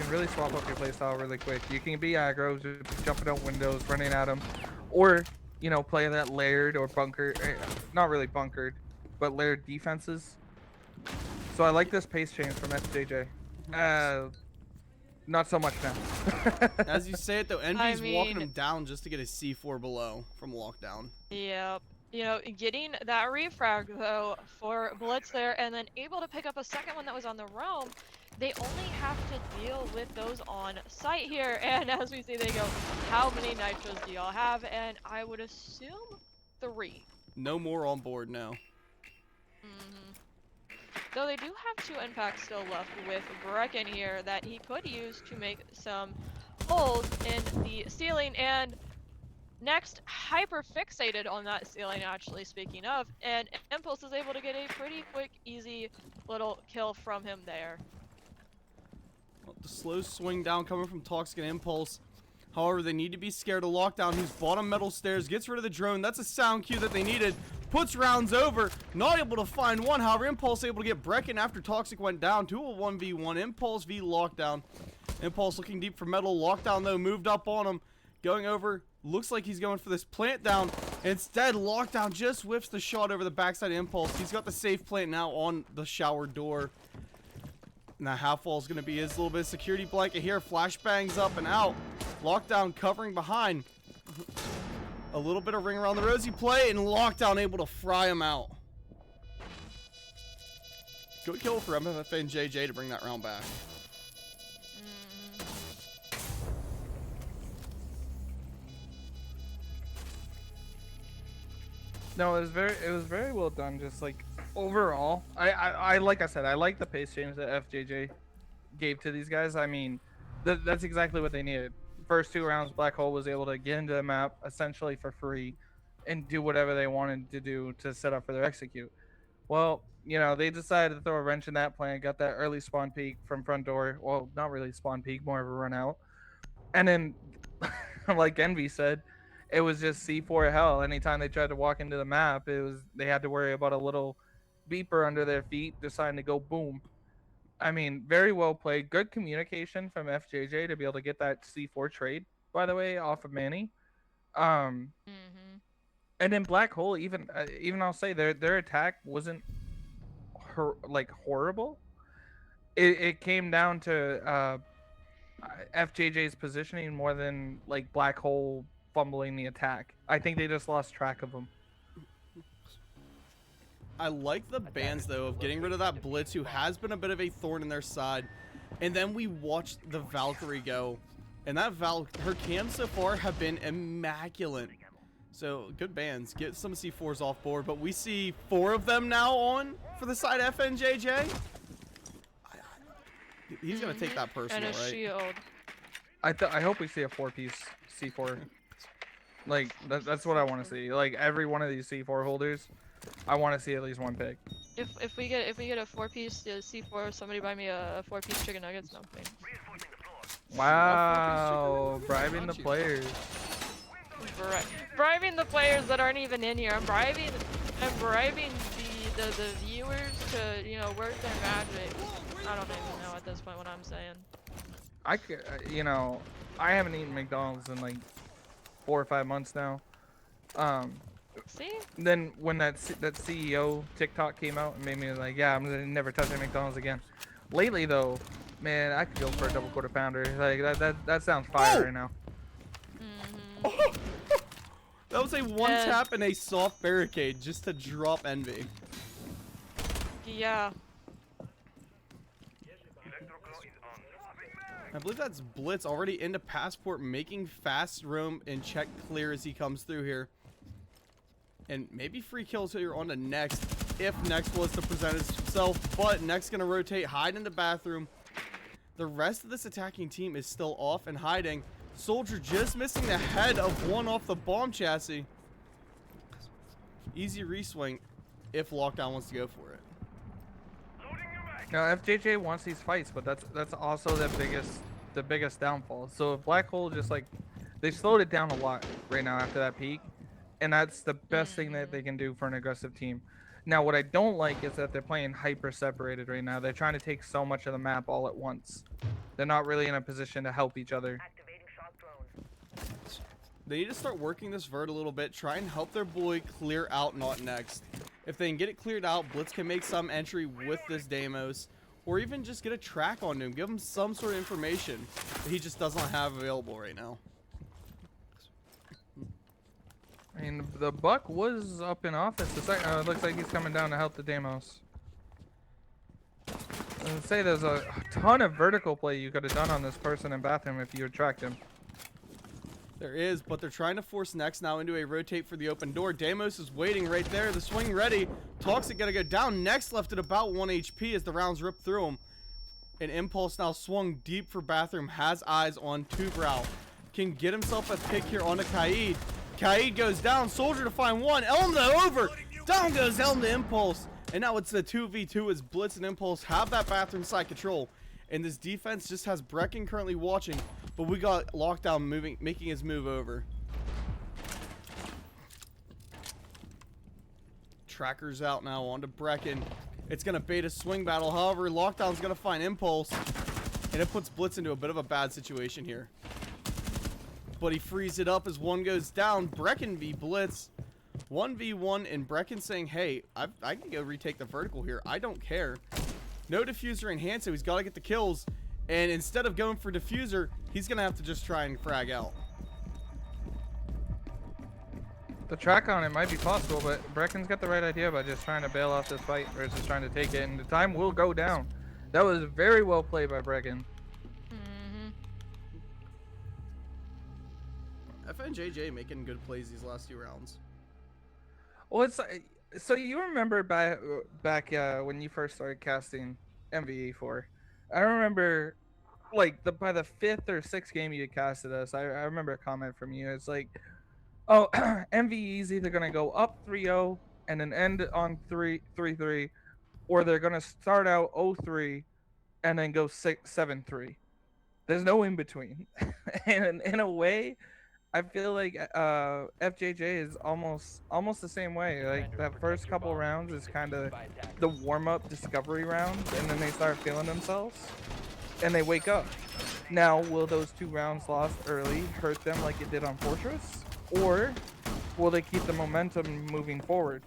really swap up your playstyle really quick. You can be aggro, just jumping out windows, running at them, or you know, play that layered or bunker, not really bunkered, but layered defenses. So I like this pace change from FJJ. Not so much now. As you say it, though, Envy's walking mean- him down just to get a C4 below from lockdown. Yep. You know, getting that refrag though for Blitz there, and then able to pick up a second one that was on the roam. They only have to deal with those on site here, and as we see, they go, how many nitros do y'all have? And I would assume 3. No more on board now. Though they do have 2 impacts still left with Brecken here that he could use to make some holes in the ceiling, and Next hyper fixated on that ceiling, actually, speaking of, and Impulse is able to get a pretty quick, easy little kill from him there. Well, the slow swing down coming from Toxic and Impulse. However, they need to be scared of lockdown. Who's bottom metal stairs, gets rid of the drone. That's a sound cue that they needed. Puts rounds over, not able to find one. However, Impulse able to get Brecken after Toxic went down to a 1v1. Impulse v Lockdown. Impulse looking deep for metal. Lockdown, though, moved up on him. Going over, looks like he's going for this plant down. Instead, Lockdown just whips the shot over the backside of Impulse. He's got the safe plant now on the shower door. Now, half wall is going to be his little bit of security blanket here. Flashbangs up and out. Lockdown covering behind. A little bit of ring around the rosy play, and Lockdown able to fry him out. Good kill for FNJJ to bring that round back. No, it was very well done. Just like overall, I like I said, I like the pace change that FJJ gave to these guys. I mean, that's exactly what they needed. First 2 rounds, Black Hole was able to get into the map essentially for free and do whatever they wanted to do to set up for their execute. Well, you know, they decided to throw a wrench in that plan, got that early spawn peek from front door. Well, not really spawn peek, more of a run out. And then, like Envy said, it was just C4 hell. Anytime they tried to walk into the map, they had to worry about a little beeper under their feet deciding to go boom. I mean, very well played. Good communication from FJJ to be able to get that C4 trade, by the way, off of Manny. And then Black Hole, even I'll say their attack wasn't horrible. It came down to FJJ's positioning more than like Black Hole fumbling the attack. I think they just lost track of him. I like the bans, though, of getting rid of that Blitz, who has been a bit of a thorn in their side. And then we watched the Valkyrie go. And that her cams so far have been immaculate. So, good bans. Get some C4s off board. But we see 4 of them now on for the side FNJJ. He's going to take that personal, And a right? shield. I hope we see a 4-piece C4. Like, that's what I want to see. Like, every one of these C4 holders, I want to see at least 1 pick. If we get a 4-piece C4, somebody buy me a 4-piece chicken nuggets. No, thanks. Wow, bribing the players. Bribing the players that aren't even in here. I'm bribing the viewers to, you know, work their magic. I don't even know at this point what I'm saying. I could, you know, I haven't eaten McDonald's in like 4 or 5 months now. See? Then when that CEO TikTok came out and made me like, yeah, I'm gonna never touch a McDonald's again. Lately though, man, I could go for a double quarter pounder. Like that sounds fire Oh! right now. That was a one Yeah. tap and a soft barricade just to drop Envy. Yeah. I believe that's Blitz already into Passport, making fast roam and check clear as he comes through here. And maybe free kills here on to Next, if Next was to present itself. But Next gonna rotate, hide in the bathroom. The rest of this attacking team is still off and hiding. Soldier just missing the head of one off the bomb chassis. Easy reswing if Lockdown wants to go for it. Now FJJ wants these fights, but that's also the biggest downfall. So if Black Hole just like they slowed it down a lot right now after that peak, and that's the best thing that they can do for an aggressive team. Now what I don't like is that they're playing hyper separated right now. They're trying to take so much of the map all at once. They're not really in a position to help each other. Activating shock drone. They need to start working this vert a little bit, try and help their boy clear out Not Next. If they can get it cleared out, Blitz can make some entry with this Deimos, or even just get a track on him, give him some sort of information that he just doesn't have available right now. I mean, the Buck was up in office. It looks like he's coming down to help the Deimos. I would say there's a ton of vertical play you could have done on this person in bathroom if you had tracked him. There is, but they're trying to force Next now into a rotate for the open door. Deimos is waiting right there. The swing ready. Toxic gonna go down. Next left at about 1 HP as the rounds rip through him. And Impulse now swung deep for bathroom. Has eyes on Tubrau. Can get himself a pick here on the Kaid. Kaid goes down. Soldier to find one. Elm to over. Down goes Elm to Impulse. And now it's the 2v2 as Blitz and Impulse have that bathroom side control. And this defense just has Brecken currently watching. But we got Lockdown making his move over. Tracker's out now onto Brecken. It's going to bait a swing battle. However, Lockdown's going to find Impulse. And it puts Blitz into a bit of a bad situation here. But he frees it up as one goes down. Brecken v Blitz. 1v1 and Brecken saying, hey, I can go retake the vertical here. I don't care. No diffuser in hand, so he's got to get the kills. And instead of going for diffuser, he's going to have to just try and frag out. The track on it might be possible, but Brecken's got the right idea by just trying to bail out this fight versus trying to take it, and the time will go down. That was very well played by Brecken. FNJJ making good plays these last few rounds. Well, it's so you remember back when you first started casting MVE4. I remember, like, by the 5th or 6th game you had casted us, I remember a comment from you. It's like, oh, MVE is either gonna go up 3-0 and then end on 3-3, or they're gonna start out 0-3 and then go 7-3. There's no in between. And in a way, I feel like FJJ is almost the same way. Like, that first couple rounds is kind of the warm-up discovery round, and then they start feeling themselves, and they wake up. Now, will those 2 rounds lost early hurt them like it did on Fortress, or will they keep the momentum moving forward?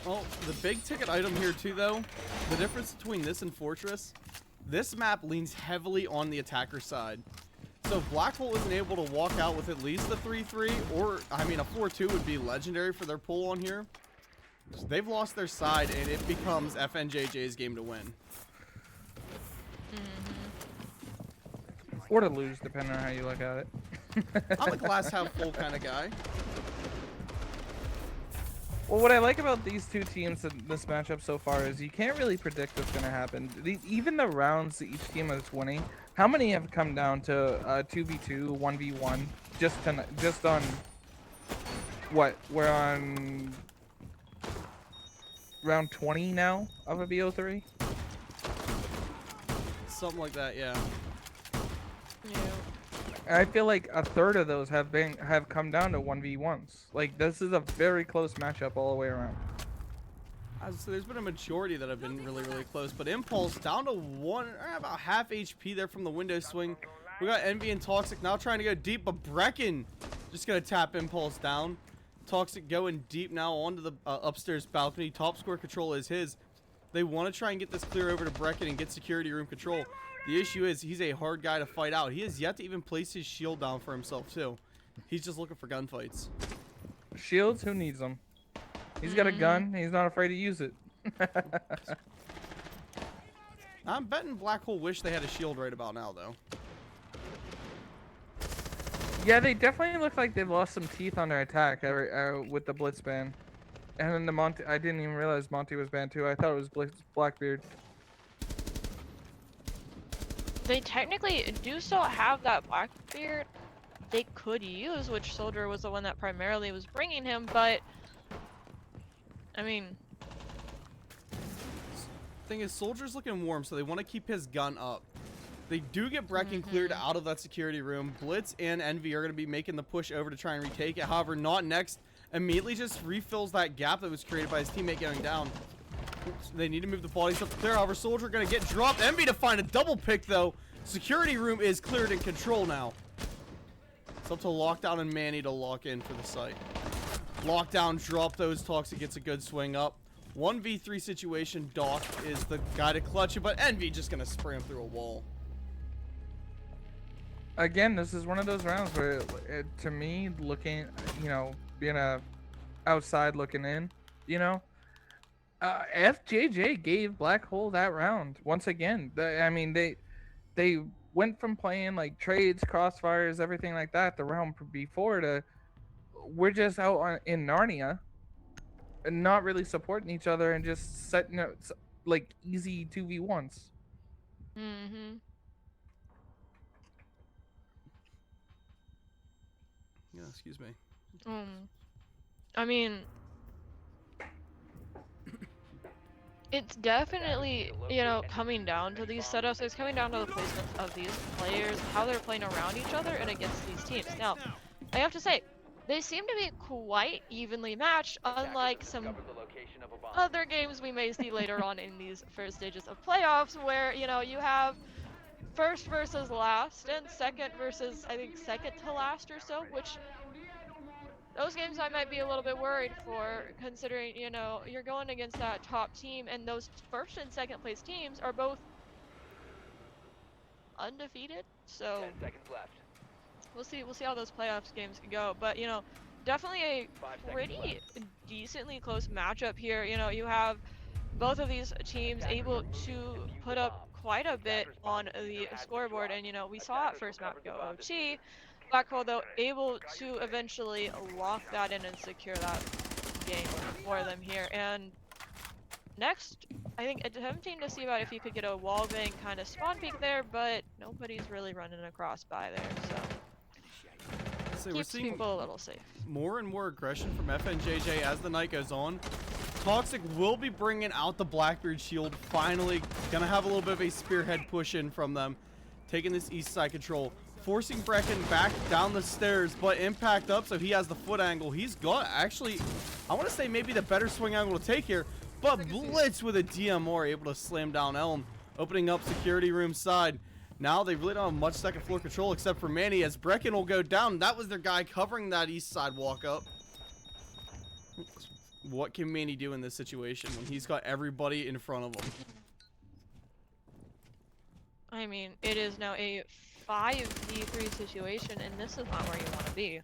Well, the big ticket item here too, though, the difference between this and Fortress, this map leans heavily on the attacker side. So if Black Hole isn't able to walk out with at least a 3-3, or, I mean, a 4-2 would be legendary for their pull on here. So they've lost their side, and it becomes FNJJ's game to win. Or to lose, depending on how you look at it. I'm a glass half full kind of guy. Well, what I like about these two teams in this matchup so far is you can't really predict what's going to happen. Even the rounds that each team is winning, how many have come down to 2v2, 1v1, just on what? We're on round 20 now of a BO3? Something like that, yeah. Yeah. I feel like a third of those have come down to 1v1s. Like, this is a very close matchup all the way around. So there's been a majority that have been really, really close, but Impulse down to about half HP there from the window swing. We got Envy and Toxic now trying to go deep, but Brecken just gonna tap Impulse down. Toxic going deep now onto the upstairs balcony. Top score control is his. They want to try and get this clear over to Brecken and get security room control. The issue is he's a hard guy to fight out. He has yet to even place his shield down for himself, too. He's just looking for gunfights. Shields, who needs them? He's got a gun. He's not afraid to use it. I'm betting Black Hole wish they had a shield right about now, though. Yeah, they definitely look like they've lost some teeth on their attack with the Blitz ban. And then the Monty, I didn't even realize Monty was banned too. I thought it was Blackbeard. They technically do still have that Blackbeard they could use, which Soldier was the one that primarily was bringing him, but I mean, thing is, Soldier's looking warm, so they want to keep his gun up. They do get Brecken cleared out of that security room. Blitz and Envy are going to be making the push over to try and retake it. However, Not Next immediately just refills that gap that was created by his teammate going down. Oops, they need to move the bodies up there. However, Soldier going to get dropped. Envy to find a double pick, though. Security room is cleared and control now. It's up to Lockdown and Manny to lock in for the site. Lockdown, drop those Toxic, gets a good swing up. 1v3 situation, Doc is the guy to clutch it, but Envy just going to spray him through a wall. Again, this is one of those rounds where, to me, looking, you know, being a outside looking in, you know, FJJ gave Black Hole that round once again. I mean, they went from playing like trades, crossfires, everything like that the round before to we're just out in Narnia and not really supporting each other and just setting up like easy 2v1s. Yeah, excuse me. I mean, it's definitely, you know, coming down to these setups. It's coming down to the placements of these players, how they're playing around each other and against these teams. Now, I have to say, they seem to be quite evenly matched, unlike some other games we may see later on in these first stages of playoffs, where, you know, you have first versus last and second versus, I think, second to last or so, which those games I might be a little bit worried for, considering, you know, you're going against that top team, and those first and second place teams are both undefeated. So 10 seconds left. we'll see how those playoffs games can go. But, you know, definitely a pretty decently close matchup here. You know, you have both of these teams able to put up quite a bit on the scoreboard, and, you know, we saw that first map go OT. Black Hole, though, able to eventually lock that in and secure that game for them here. And next, I think attempting to see about if you could get a wallbang kind of spawn peek there, but nobody's really running across by there, so We're keeps seeing people a little safe. more and more aggression from FNJJ as the night goes on. Toxic will be bringing out the Blackbeard shield. Finally, gonna have a little bit of a spearhead push in from them, taking this east side control, forcing Brecken back down the stairs, but Impact up, so he has the foot angle. He's got, actually, I want to say maybe the better swing angle to take here, but Blitz with a DMR able to slam down Elm, opening up security room side. Now they really don't have much second floor control except for Manny, as Brecken will go down. That was their guy covering that east side walk up. What can Manny do in this situation when he's got everybody in front of him? I mean, it is now a 5v3 situation, and this is not where you want to be.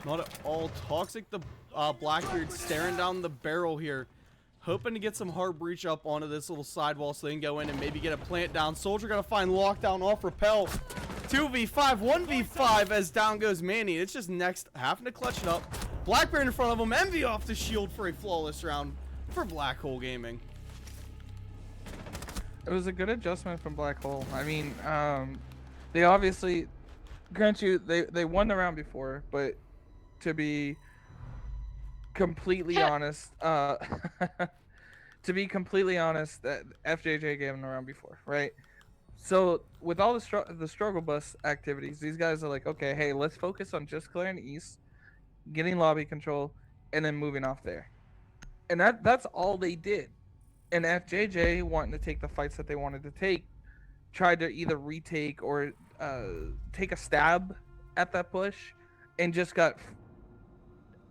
Not at all. Toxic, the Blackbeard staring down the barrel here, hoping to get some hard breach up onto this little sidewall so they can go in and maybe get a plant down. Soldier gonna find Lockdown off rappel. 2v5, 1v5 as down goes Manny. It's just next having to clutch it up. Blackbeard in front of him. Envy off the shield for a flawless round for Black Hole Gaming. It was a good adjustment from Black Hole. I mean, they obviously, grant you, they won the round before, but to be completely honest, that FJJ gave them the round before, right? So with all the struggle bus activities, these guys are like, okay, hey, let's focus on just clearing east, getting lobby control, and then moving off there. And that's all they did. And FJJ, wanting to take the fights that they wanted to take, tried to either retake or take a stab at that push, and just got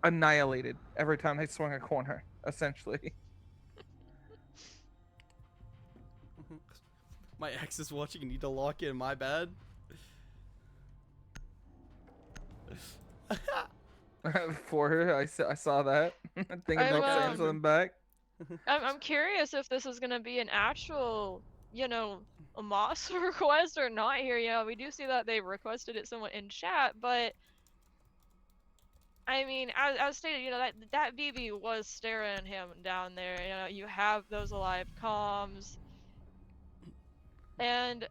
annihilated every time they swung a corner, essentially. My ex is watching. You need to lock in. My bad. For her, I saw that. Thinking I'm, about saying something back. I'm curious if this is gonna be an actual, you know, a Moss request or not here. Yeah, we do see that they requested it somewhat in chat, but I mean, as stated, you know, that BB was staring him down there. You know, you have those alive comms, and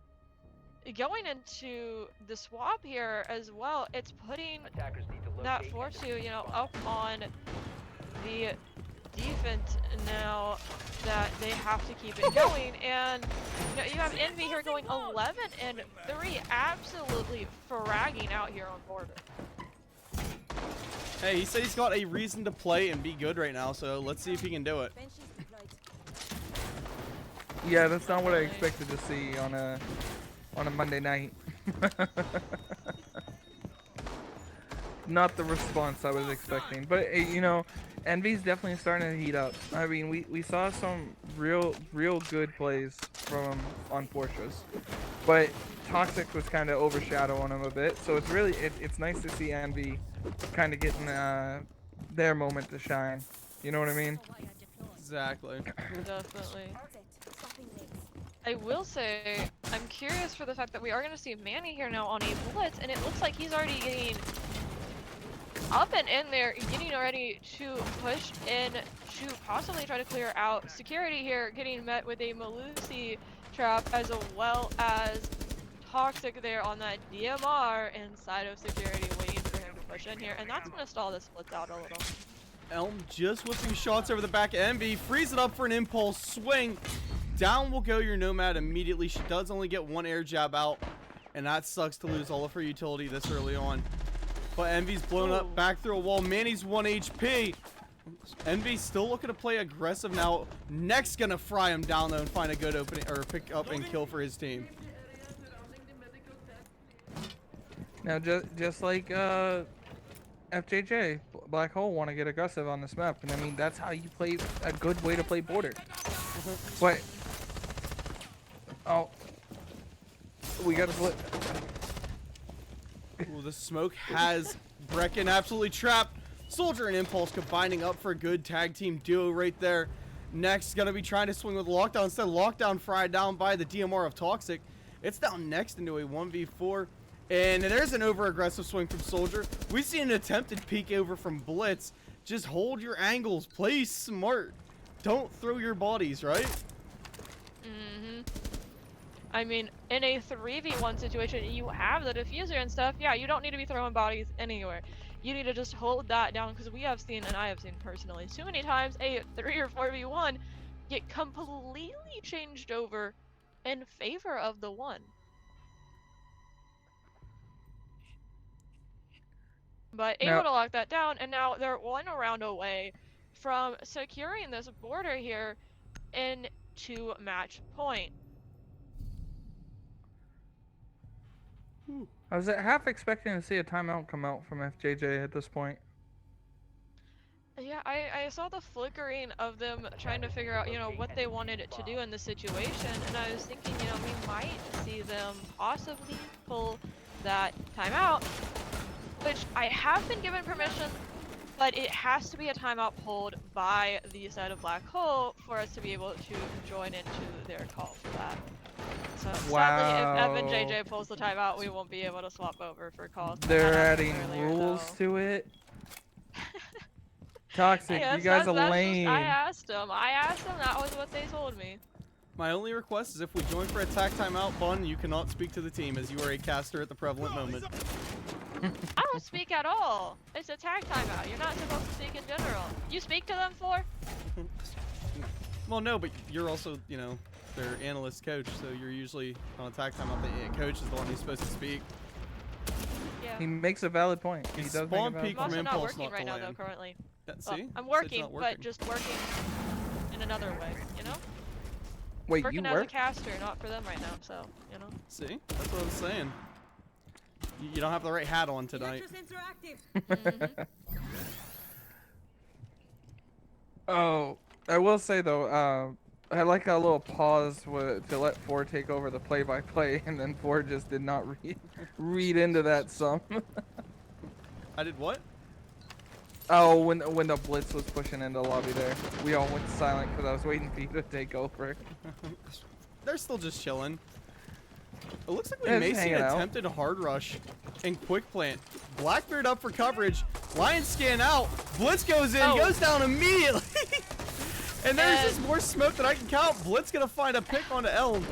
going into the swap here as well, it's putting Attackers need to that locate and 4-2, you know, defuse up bombs. on the defense now that they have to keep it going. And you know, you have Envy here going 11 and 3, absolutely fragging out here on border. Hey, he said he's got a reason to play and be good right now, so let's see if he can do it. Yeah, that's not what I expected to see on a Monday night. Not the response I was expecting, but you know, Envy's definitely starting to heat up. I mean, we saw some real good plays from on Fortress, but Toxic was kind of overshadowing him a bit. So it's really it's nice to see Envy kind of getting their moment to shine. You know what I mean? Exactly. Definitely. I will say, I'm curious for the fact that we are going to see Manny here now on a blitz, and it looks like he's already getting up and in there, getting ready to push in to possibly try to clear out security here, getting met with a Malusi trap as well as Toxic there on that DMR inside of security, waiting for him to push in here, and that's going to stall this blitz out a little. Elm just whipping shots over the back of Envy, frees it up for an impulse swing. Down will go your Nomad immediately. She does only get one air jab out, and that sucks to lose all of her utility this early on. But Envy's blown up back through a wall. Manny's 1 HP. Envy's still looking to play aggressive now. Next gonna fry him down though and find a good opening or pick up and kill for his team. Now just like FJJ, Black Hole want to get aggressive on this map, and I mean that's how you play a good way to play border. But oh, we got to split. Ooh, the smoke has Brecken absolutely trapped. Soldier and Impulse combining up for a good tag team duo right there. Next, gonna be trying to swing with Lockdown. Instead, Lockdown fried down by the DMR of Toxic. It's down next into a 1v4. And there's an over-aggressive swing from Soldier. We see an attempted peek over from Blitz. Just hold your angles. Play smart. Don't throw your bodies, right? Mm-hmm. I mean, in a 3v1 situation, you have the diffuser and stuff. Yeah, you don't need to be throwing bodies anywhere. You need to just hold that down, because we have seen, and I have seen personally, too many times a 3 or 4v1 get completely changed over in favor of the 1. But able to lock that down, and now they're 1 round away from securing this border here into match point. I was half expecting to see a timeout come out from FJJ at this point. Yeah, I saw the flickering of them trying to figure out, you know, what they wanted to do in the situation, and I was thinking, you know, we might see them possibly pull that timeout, which I have been given permission, but it has to be a timeout pulled by the side of Black Hole for us to be able to join into their call for that. So sadly, if FNJJ pulls the timeout, we won't be able to swap over for calls. They're adding rules to it. Toxic, Yes, you guys are lame. I asked them. That was what they told me. My only request is if we join for attack timeout, Bun, you cannot speak to the team as you are a caster at the prevalent moment. I don't speak at all. It's attack timeout. You're not supposed to speak in general. You speak to them for? Well, no, but you're also, you know, their analyst coach, so you're usually on attack timeout. The coach is the one who's supposed to speak. Yeah. He makes a valid point. He does make a Spawn valid peek I'm from also not Impulse, working not right to now, though, land. currently. Yeah, Well, see? I'm Said it's working, not but just working in another way, you know? Wait, working you as a work? caster, not for them right now, so, you know? See? That's what I was saying. You don't have the right hat on tonight. Oh, I will say though, I like a little pause to let Ford take over the play-by-play, and then Ford just did not read into that some. I did what? Oh, when the blitz was pushing into the lobby there, we all went silent because I was waiting for you to take over. They're still just chilling. It looks like we Yeah, may just see an hanging out. attempted hard rush and quick plant. Blackbeard up for coverage. Lion scan out. Blitz goes in, Oh. goes down immediately. And there's And- just more smoke than I can count. Blitz gonna find a pick onto Elm.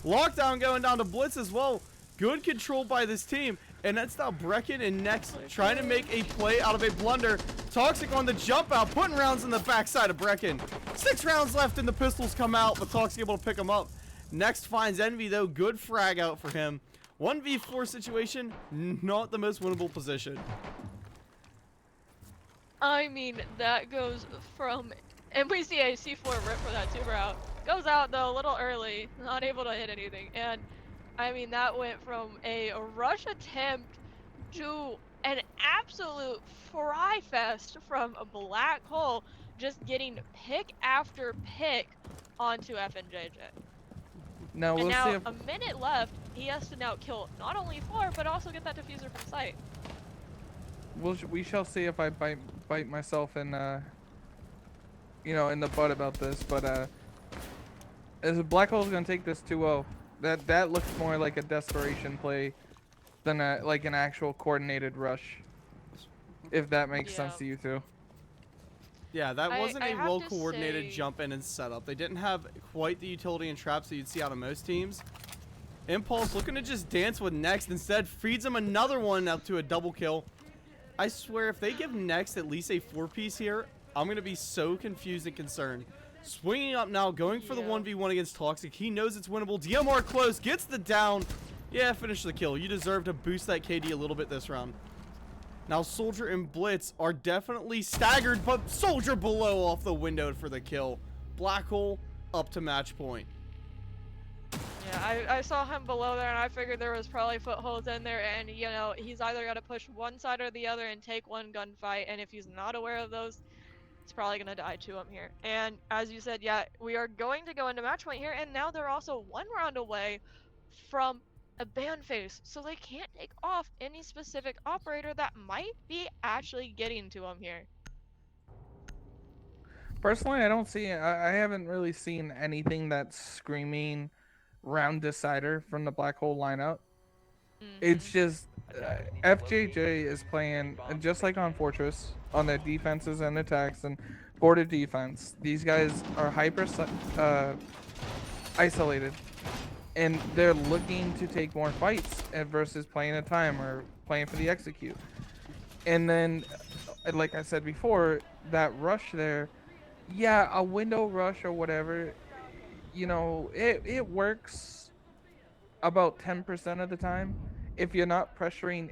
Lockdown going down to Blitz as well. Good control by this team. And that's now Brecken and Next trying to make a play out of a blunder. Toxic on the jump out, putting rounds in the backside of Brecken. 6 rounds left and the pistols come out, but Toxic able to pick them up. Next finds Envy though, good frag out for him. 1v4 situation, not the most winnable position. I mean, that goes from, and we see a C4 rip for that tuber out. Goes out though a little early, not able to hit anything. And I mean, that went from a rush attempt to an absolute fry fest from a black hole, just getting pick after pick onto FNJJ. Now And we'll now see if a minute left, he has to now kill not only 4, but also get that diffuser from sight. we shall see if I bite myself in in the butt about this, but as Black Hole's gonna take this 2-0. That looks more like a desperation play than like an actual coordinated rush. If that makes sense Yeah. to you two. Yeah, that wasn't I a have to well-coordinated say- jump in and setup. They didn't have quite the utility and traps that you'd see out of most teams. Impulse looking to just dance with Next, instead feeds him another one up to a double kill. I swear, if they give Next at least a 4-piece here, I'm going to be so confused and concerned. Swinging up now, going for the Yeah. 1v1 against Toxic. He knows it's winnable. DMR close, gets the down. Yeah, finish the kill. You deserve to boost that KD a little bit this round. Now, Soldier and Blitz are definitely staggered, but Soldier below off the window for the kill. Black Hole up to match point. Yeah, I saw him below there and I figured there was probably footholds in there, and you know, he's either got to push one side or the other and take one gunfight, and if he's not aware of those, he's probably going to die to him here. And as you said, yeah, we are going to go into match point here, and now they're also 1 round away from a ban phase, so they can't take off any specific operator that might be actually getting to him here. Personally, I don't see. I haven't really seen anything that's screaming round decider from the Black Hole lineup. It's just FJJ is playing just like on Fortress on their defenses and attacks and border defense. These guys are hyper isolated, and they're looking to take more fights versus playing a time or playing for the execute. And then, like I said before, that rush there, yeah, a window rush or whatever, you know, it works about 10% of the time if you're not pressuring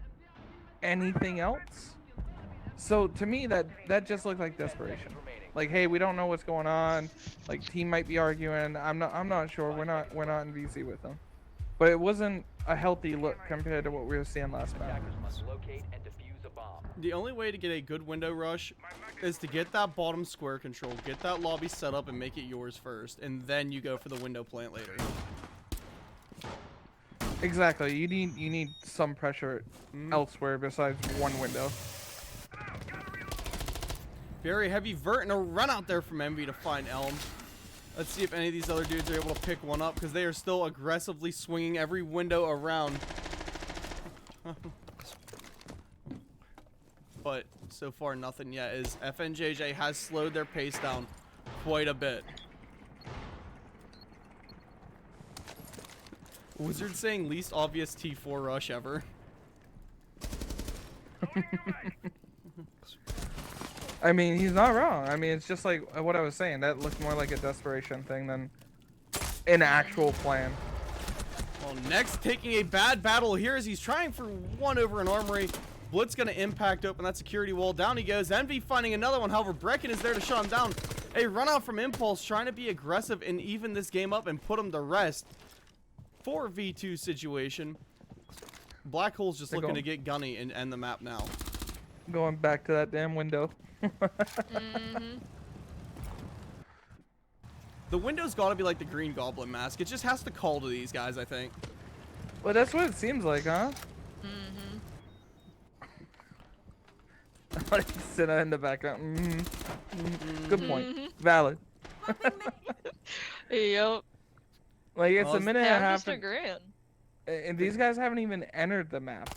anything else. So to me, that just looked like desperation. Like, hey, we don't know what's going on. Like, team might be arguing. I'm not sure. We're not in VC with them. But it wasn't a healthy look compared to what we were seeing last match. Attackers must locate and defuse a bomb. The only way to get a good window rush is to get that bottom square control, get that lobby set up and make it yours first, and then you go for the window plant later. Exactly. You need some pressure elsewhere besides one window. Very heavy vert and a run out there from Envy to find Elm. Let's see if any of these other dudes are able to pick one up, because they are still aggressively swinging every window around. But so far nothing yet, as FNJJ has slowed their pace down quite a bit. Wizard saying least obvious T4 rush ever. I mean, he's not wrong. I mean, it's just like what I was saying. That looked more like a desperation thing than an actual plan. Well, Next taking a bad battle here as he's trying for one over an armory. Blitz gonna impact open that security wall. Down he goes. Envy finding another one. However, Brecken is there to shut him down. A run out from Impulse trying to be aggressive and even this game up and put him to rest. 4v2 situation. Black Hole's just They're looking to going- get gunny and end the map now. Going back to that damn window. The window's got to be like the Green Goblin mask. It just has to call to these guys, I think. Well, that's what it seems like, huh? Mm-hmm. Like Senna in the background. Good point. Valid. Yep. Like it's Well, a minute and Yeah, a I'm half, just agreeing. and these guys haven't even entered the map.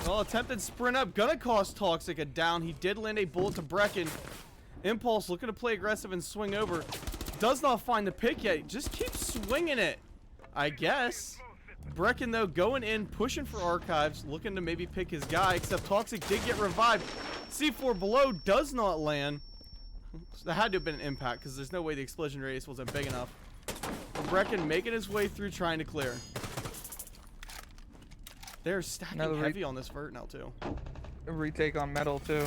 Well, attempted sprint up. Gonna cost Toxic a down. He did land a bullet to Brecken. Impulse looking to play aggressive and swing over. Does not find the pick yet. Just keeps swinging it, I guess. Brecken, though, going in, pushing for archives, looking to maybe pick his guy, except Toxic did get revived. C4 below does not land. So that had to have been an impact, because there's no way the explosion radius wasn't big enough. Brecken making his way through, trying to clear. They're stacking heavy on this vert now, too. A retake on metal too.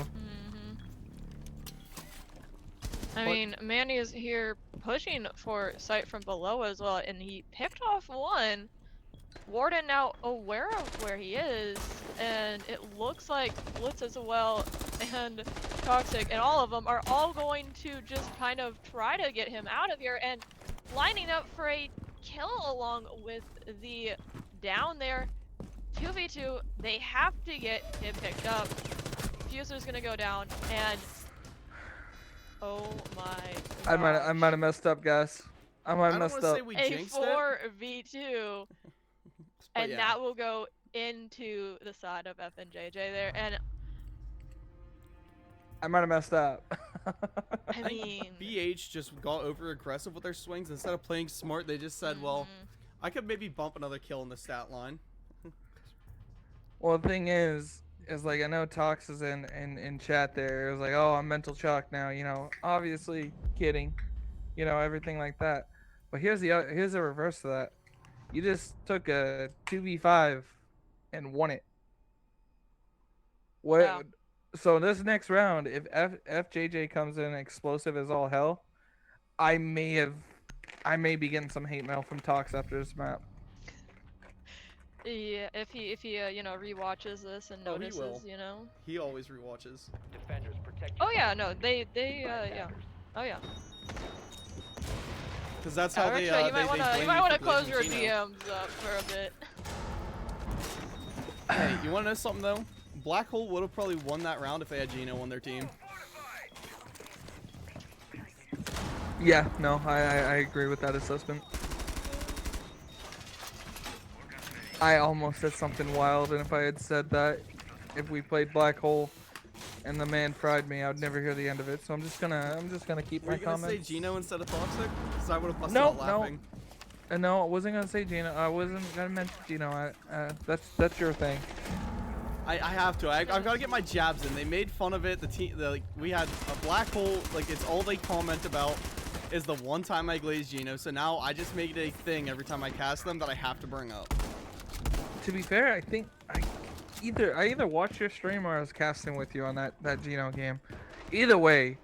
I mean, Manny is here pushing for sight from below as well, and he picked off one. Warden now aware of where he is, and it looks like Blitz as well, and Toxic, and all of them are all going to just kind of try to get him out of here, and lining up for a kill along with the down there. 2v2, they have to get him picked up. Fuser's gonna go down, and oh my gosh. I might have messed up, guys. I might have I don't messed want to up. say we A jinxed it. 4v2, but and yeah. that will go into the side of FNJJ there, and I might have messed up. I mean, BH just got over aggressive with their swings. Instead of playing smart, they just said, well, I could maybe bump another kill in the stat line. Well, the thing is like I know Tox is in chat there. It was like, oh, I'm mental chalk now. You know, obviously kidding. You know, everything like that. But here's the reverse to that. You just took a 2v5 and won it. What? Yeah. So this next round, if FJJ comes in explosive as all hell, I may be getting some hate mail from Tox after this map. yeah, if he you know, rewatches this and Oh, he notices, will. you know. He always rewatches. Defenders protect Oh yeah, no, they yeah. Oh yeah. Because that's how they, Actually, they you blame might want to for close your blazing Gino. DMs up for a bit. Hey, you want to know something, though? Black Hole would have probably won that round if they had Gino on their team. Yeah, no, I agree with that assessment. I almost said something wild, and if I had said that, if we played Black Hole and the man fried me, I would never hear the end of it. So I'm just gonna keep Were my you going to say comments. Gino instead of Toxic? Because I would have busted No, out laughing. No, I wasn't gonna say Gino. I wasn't gonna mention Gino. That's your thing. I have to. I've got to get my jabs in. They made fun of it. Like, we had a Black Hole. Like, it's all they comment about is the one time I glazed Gino. So now I just make it a thing every time I cast them that I have to bring up. To be fair, I think I either watched your stream or I was casting with you on that Gino game. Either way,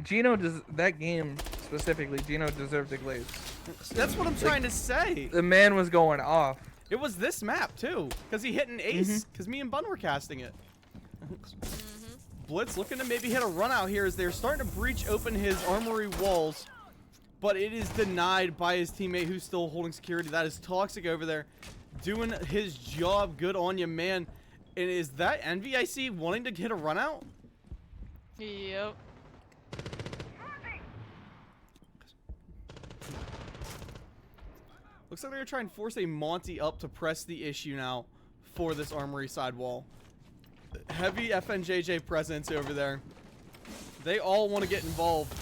Gino does that game specifically. Gino deserved a glaze. That's what I'm trying to say. The man was going off. It was this map too, because he hit an ace. Because me and Bun were casting it. Blitz looking to maybe hit a run out here as they're starting to breach open his armory walls, but it is denied by his teammate who's still holding security. That is Toxic over there, doing his job. Good on you, man. And is that NVIC wanting to hit a run out? Yep. Looks like they're trying to force a Monty up to press the issue now for this armory side wall. Heavy FNJJ presence over there. They all want to get involved,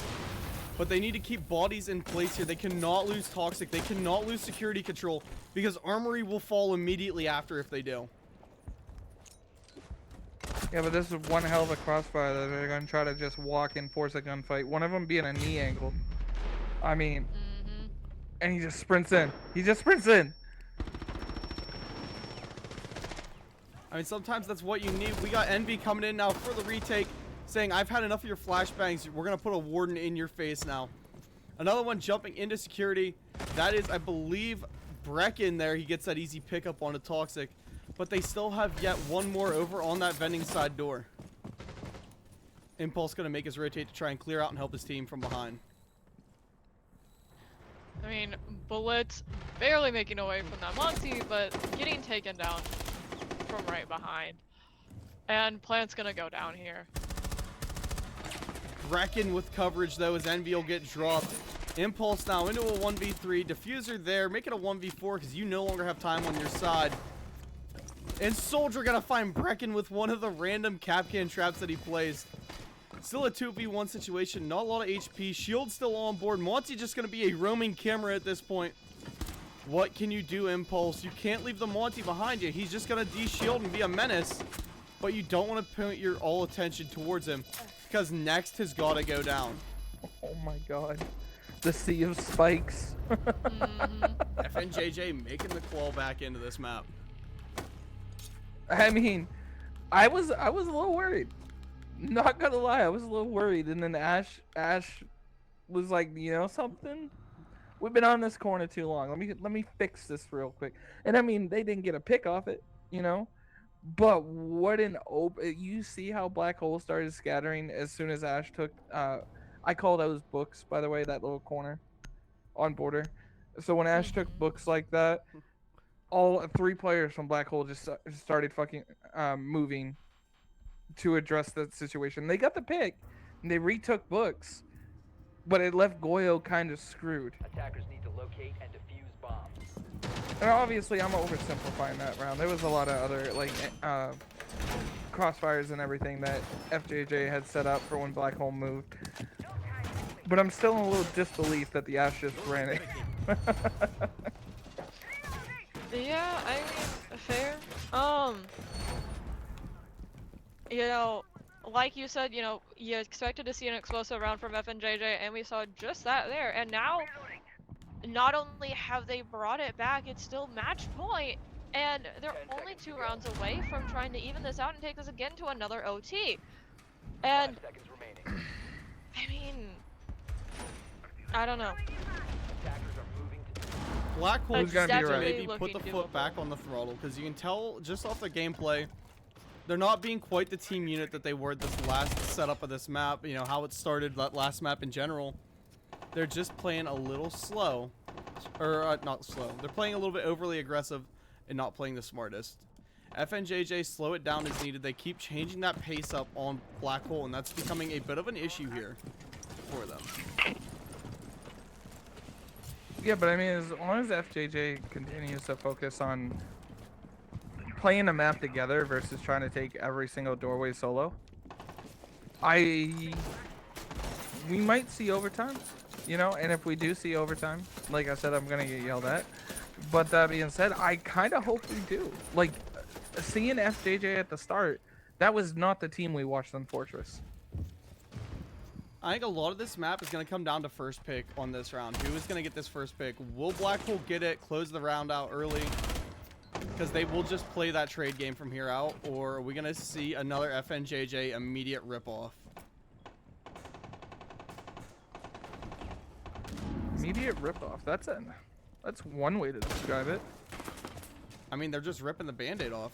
but they need to keep bodies in place here. They cannot lose Toxic. They cannot lose security control because armory will fall immediately after if they do. Yeah, but this is one hell of a crossfire that they're gonna try to just walk and force a gunfight. One of them being a knee angle. I mean, and he just sprints in. He just sprints in. I mean, sometimes that's what you need. We got Envy coming in now for the retake, saying, I've had enough of your flashbangs. We're going to put a warden in your face now. Another one jumping into security. That is, I believe, Brecken there. He gets that easy pickup on a Toxic. But they still have yet one more over on that vending side door. Impulse going to make his rotate to try and clear out and help his team from behind. I mean, Blitz barely making away from that Monty, but getting taken down from right behind. And Plant's gonna go down here. Brecken with coverage though as Envy will get dropped. Impulse now into a 1v3. Diffuser there. Make it a 1v4 because you no longer have time on your side. And Soldier gonna find Brecken with one of the random Capcan traps that he plays. Still a 2v1 situation. Not a lot of HP. Shield still on board. Monty just gonna be a roaming camera at this point. What can you do, Impulse? You can't leave the Monty behind you. He's just gonna de-shield and be a menace. But you don't want to point your all attention towards him because next has got to go down. Oh my god. The sea of spikes. FNJJ making the claw back into this map. I mean, I was a little worried. Not gonna lie, I was a little worried. And then Ash was like, you know something? We've been on this corner too long. Let me fix this real quick. And I mean, they didn't get a pick off it, you know? But what an you see how Black Hole started scattering as soon as Ash took I call those books, by the way, that little corner on border. So when Ash took books like that, all 3 players from Black Hole just started fucking moving to address that situation. They got the pick and they retook books, but it left Goyo kind of screwed. Attackers need to locate and defuse bombs. And obviously, I'm oversimplifying that round. There was a lot of other like crossfires and everything that FJJ had set up for when Black Hole moved. But I'm still in a little disbelief that the Ash just ran it. Yeah, I mean, fair. You know, like you said, you know, you expected to see an explosive round from FNJJ, and we saw just that there. And now, not only have they brought it back, it's still match point, and they're only 2 rounds away from trying to even this out and take this again to another OT. And 5 seconds remaining. I mean, I don't know. Attackers are moving to Black Hole Who's gonna be to right? maybe put Looking the foot doable. back on the throttle because you can tell just off the gameplay, they're not being quite the team unit that they were this last setup of this map. You know, how it started, that last map in general. They're just playing a little slow. Or, not slow. They're playing a little bit overly aggressive and not playing the smartest. FNJJ slow it down as needed. They keep changing that pace up on Black Hole, and that's becoming a bit of an issue here for them. Yeah, but I mean, as long as FJJ continues to focus on playing a map together versus trying to take every single doorway solo, we might see overtime, you know. And if we do see overtime, like I said, I'm gonna get yelled at. But that being said, I kind of hope we do. Like, seeing FJJ at the start, that was not the team we watched on Fortress. I think a lot of this map is going to come down to first pick on this round. Who is going to get this first pick? Will Black Hole get it, close the round out early? Because they will just play that trade game from here out. Or are we going to see another FNJJ immediate ripoff? Immediate ripoff. That's one way to describe it. I mean, they're just ripping the band-aid off.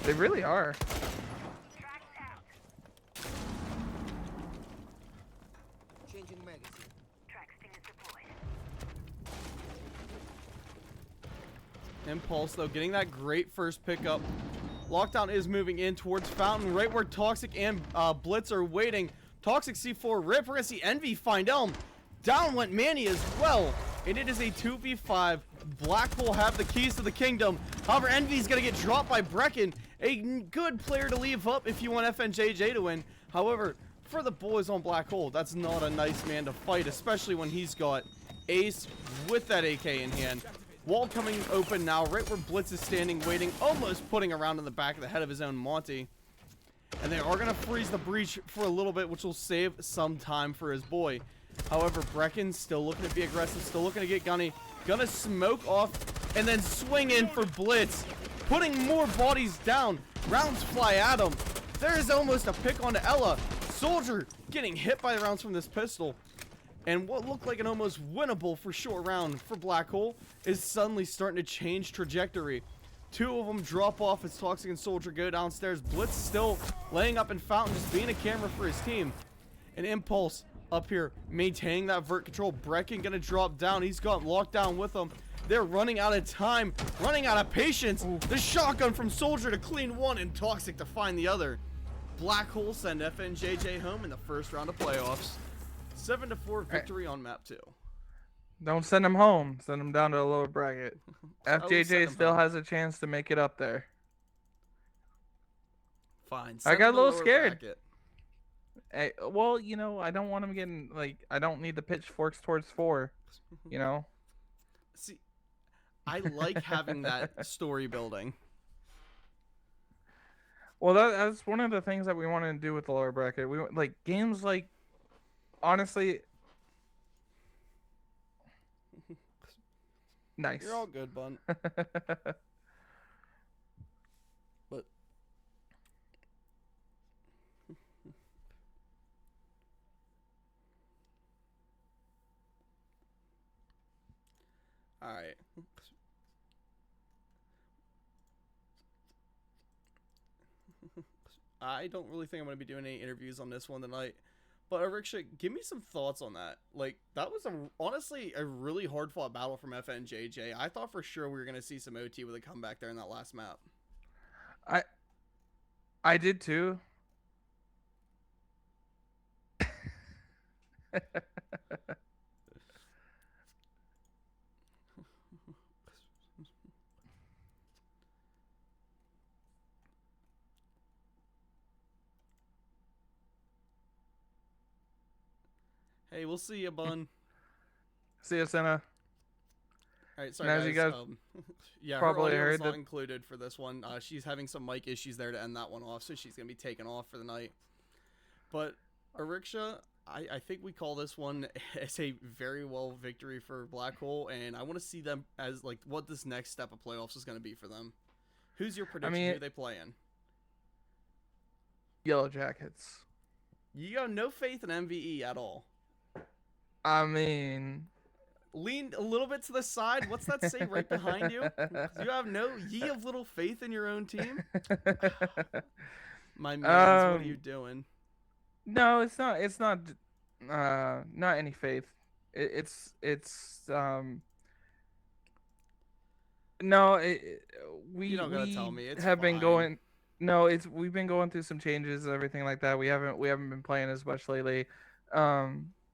They really are. Changing magazine. Track sting is deployed. Impulse, though, getting that great first pickup. Lockdown is moving in towards Fountain, right where Toxic and Blitz are waiting. Toxic C4 rip. We're going to see Envy find Elm. Down went Manny as well. And it is a 2v5. Black Hole have the keys to the kingdom. However, Envy's going to get dropped by Brecken. A good player to leave up if you want FNJJ to win. However, for the boys on Black Hole, that's not a nice man to fight, especially when he's got Ace with that AK in hand. Wall coming open now, right where Blitz is standing, waiting, almost putting a round in the back of the head of his own Monty. And they are going to freeze the breach for a little bit, which will save some time for his boy. However, Brecken's still looking to be aggressive, still looking to get gunny. Gonna smoke off and then swing in for Blitz, putting more bodies down. Rounds fly at him. There is almost a pick onto Ella. Soldier getting hit by the rounds from this pistol. And what looked like an almost winnable for short round for Black Hole is suddenly starting to change trajectory. Two of them drop off as Toxic and Soldier go downstairs. Blitz still laying up in Fountain, just being a camera for his team. And Impulse up here maintaining that vert control. Brecken gonna drop down. He's got lockdown with him. They're running out of time, running out of patience. Ooh. The shotgun from Soldier to clean one and Toxic to find the other. Black Hole send FNJJ home in the first round of playoffs. 7-4 victory on map 2. Don't send them home. Send them down to the lower bracket. FJJ still has a chance to make it up there. Fine. I got a little scared. Hey, well, you know, I don't want him getting, like, I don't need the pitchforks towards 4, you know? See, I like having that story building. Well, that's one of the things that we wanted to do with the lower bracket. We like games like, honestly, nice. You're all good, bun. But all right. I don't really think I'm going to be doing any interviews on this one tonight. But Ariksha, give me some thoughts on that. Like, that was honestly a really hard fought battle from FNJJ. I thought for sure we were going to see some OT with a comeback there in that last map. I did too. Hey, we'll see you, bun. See you, Senna. All right, sorry Now guys. you guys Yeah, probably her audio heard was not that- included for this one. She's having some mic issues there to end that one off, so she's gonna be taken off for the night. But Ariksha, I think we call this one as a very well victory for Black Hole, and I want to see them as like what this next step of playoffs is gonna be for them. Who's your prediction? Who they play in? Yellow Jackets. You got no faith in MVE at all. I mean, lean a little bit to the side. What's that say right behind you? You have little faith in your own team. My man, what are you doing? No, it's not. It's not. Not any faith. It's. No, You don't gotta tell me. It's have been fine. going. No, we've been going through some changes and everything like that. We haven't been playing as much lately.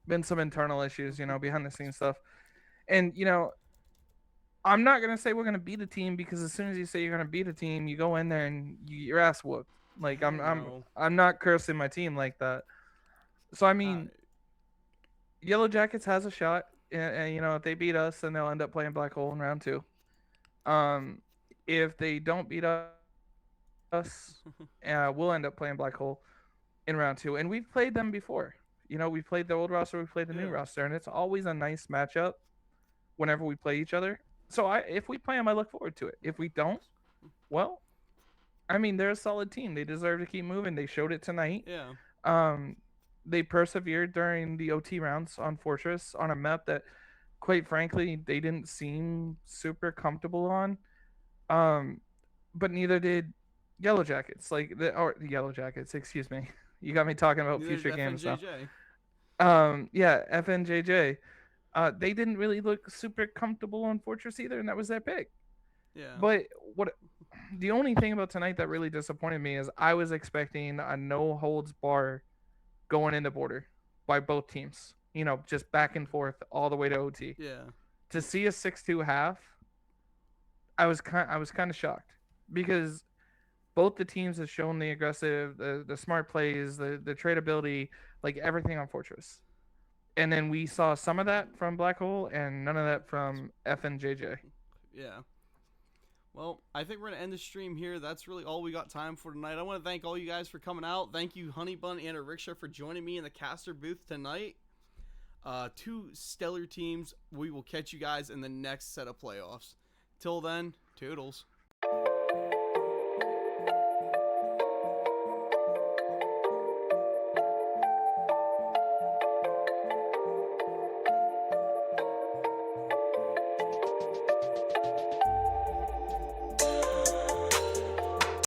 Been some internal issues, you know, behind the scenes stuff. And, you know, I'm not going to say we're going to beat a team, because as soon as you say you're going to beat a team, you go in there and your ass whooped. Like, I'm not cursing my team like that. So, I mean, Yellow Jackets has a shot. And, you know, if they beat us, then they'll end up playing Black Hole in round 2. If they don't beat us, we'll end up playing Black Hole in round 2. And we've played them before. You know, we played the old roster, we played the new roster, and it's always a nice matchup whenever we play each other. So if we play them, I look forward to it. If we don't, well, I mean, they're a solid team. They deserve to keep moving. They showed it tonight. Yeah. They persevered during the OT rounds on Fortress on a map that, quite frankly, they didn't seem super comfortable on. But neither did Yellow Jackets. Or the Yellow Jackets, excuse me. You got me talking about future games now. Yeah, FNJJ. They didn't really look super comfortable on Fortress either, and that was their pick. Yeah. But the only thing about tonight that really disappointed me is I was expecting a no holds bar going into border by both teams. You know, just back and forth all the way to OT. Yeah. To see a 6-2 half, I was kind of shocked, because both the teams have shown the aggressive, the smart plays, the tradability, like everything on Fortress. And then we saw some of that from Black Hole and none of that from FNJJ. Yeah. Well, I think we're going to end the stream here. That's really all we got time for tonight. I want to thank all you guys for coming out. Thank you, Honeybun and Ariksha, for joining me in the caster booth tonight. 2 stellar teams. We will catch you guys in the next set of playoffs. Till then, toodles.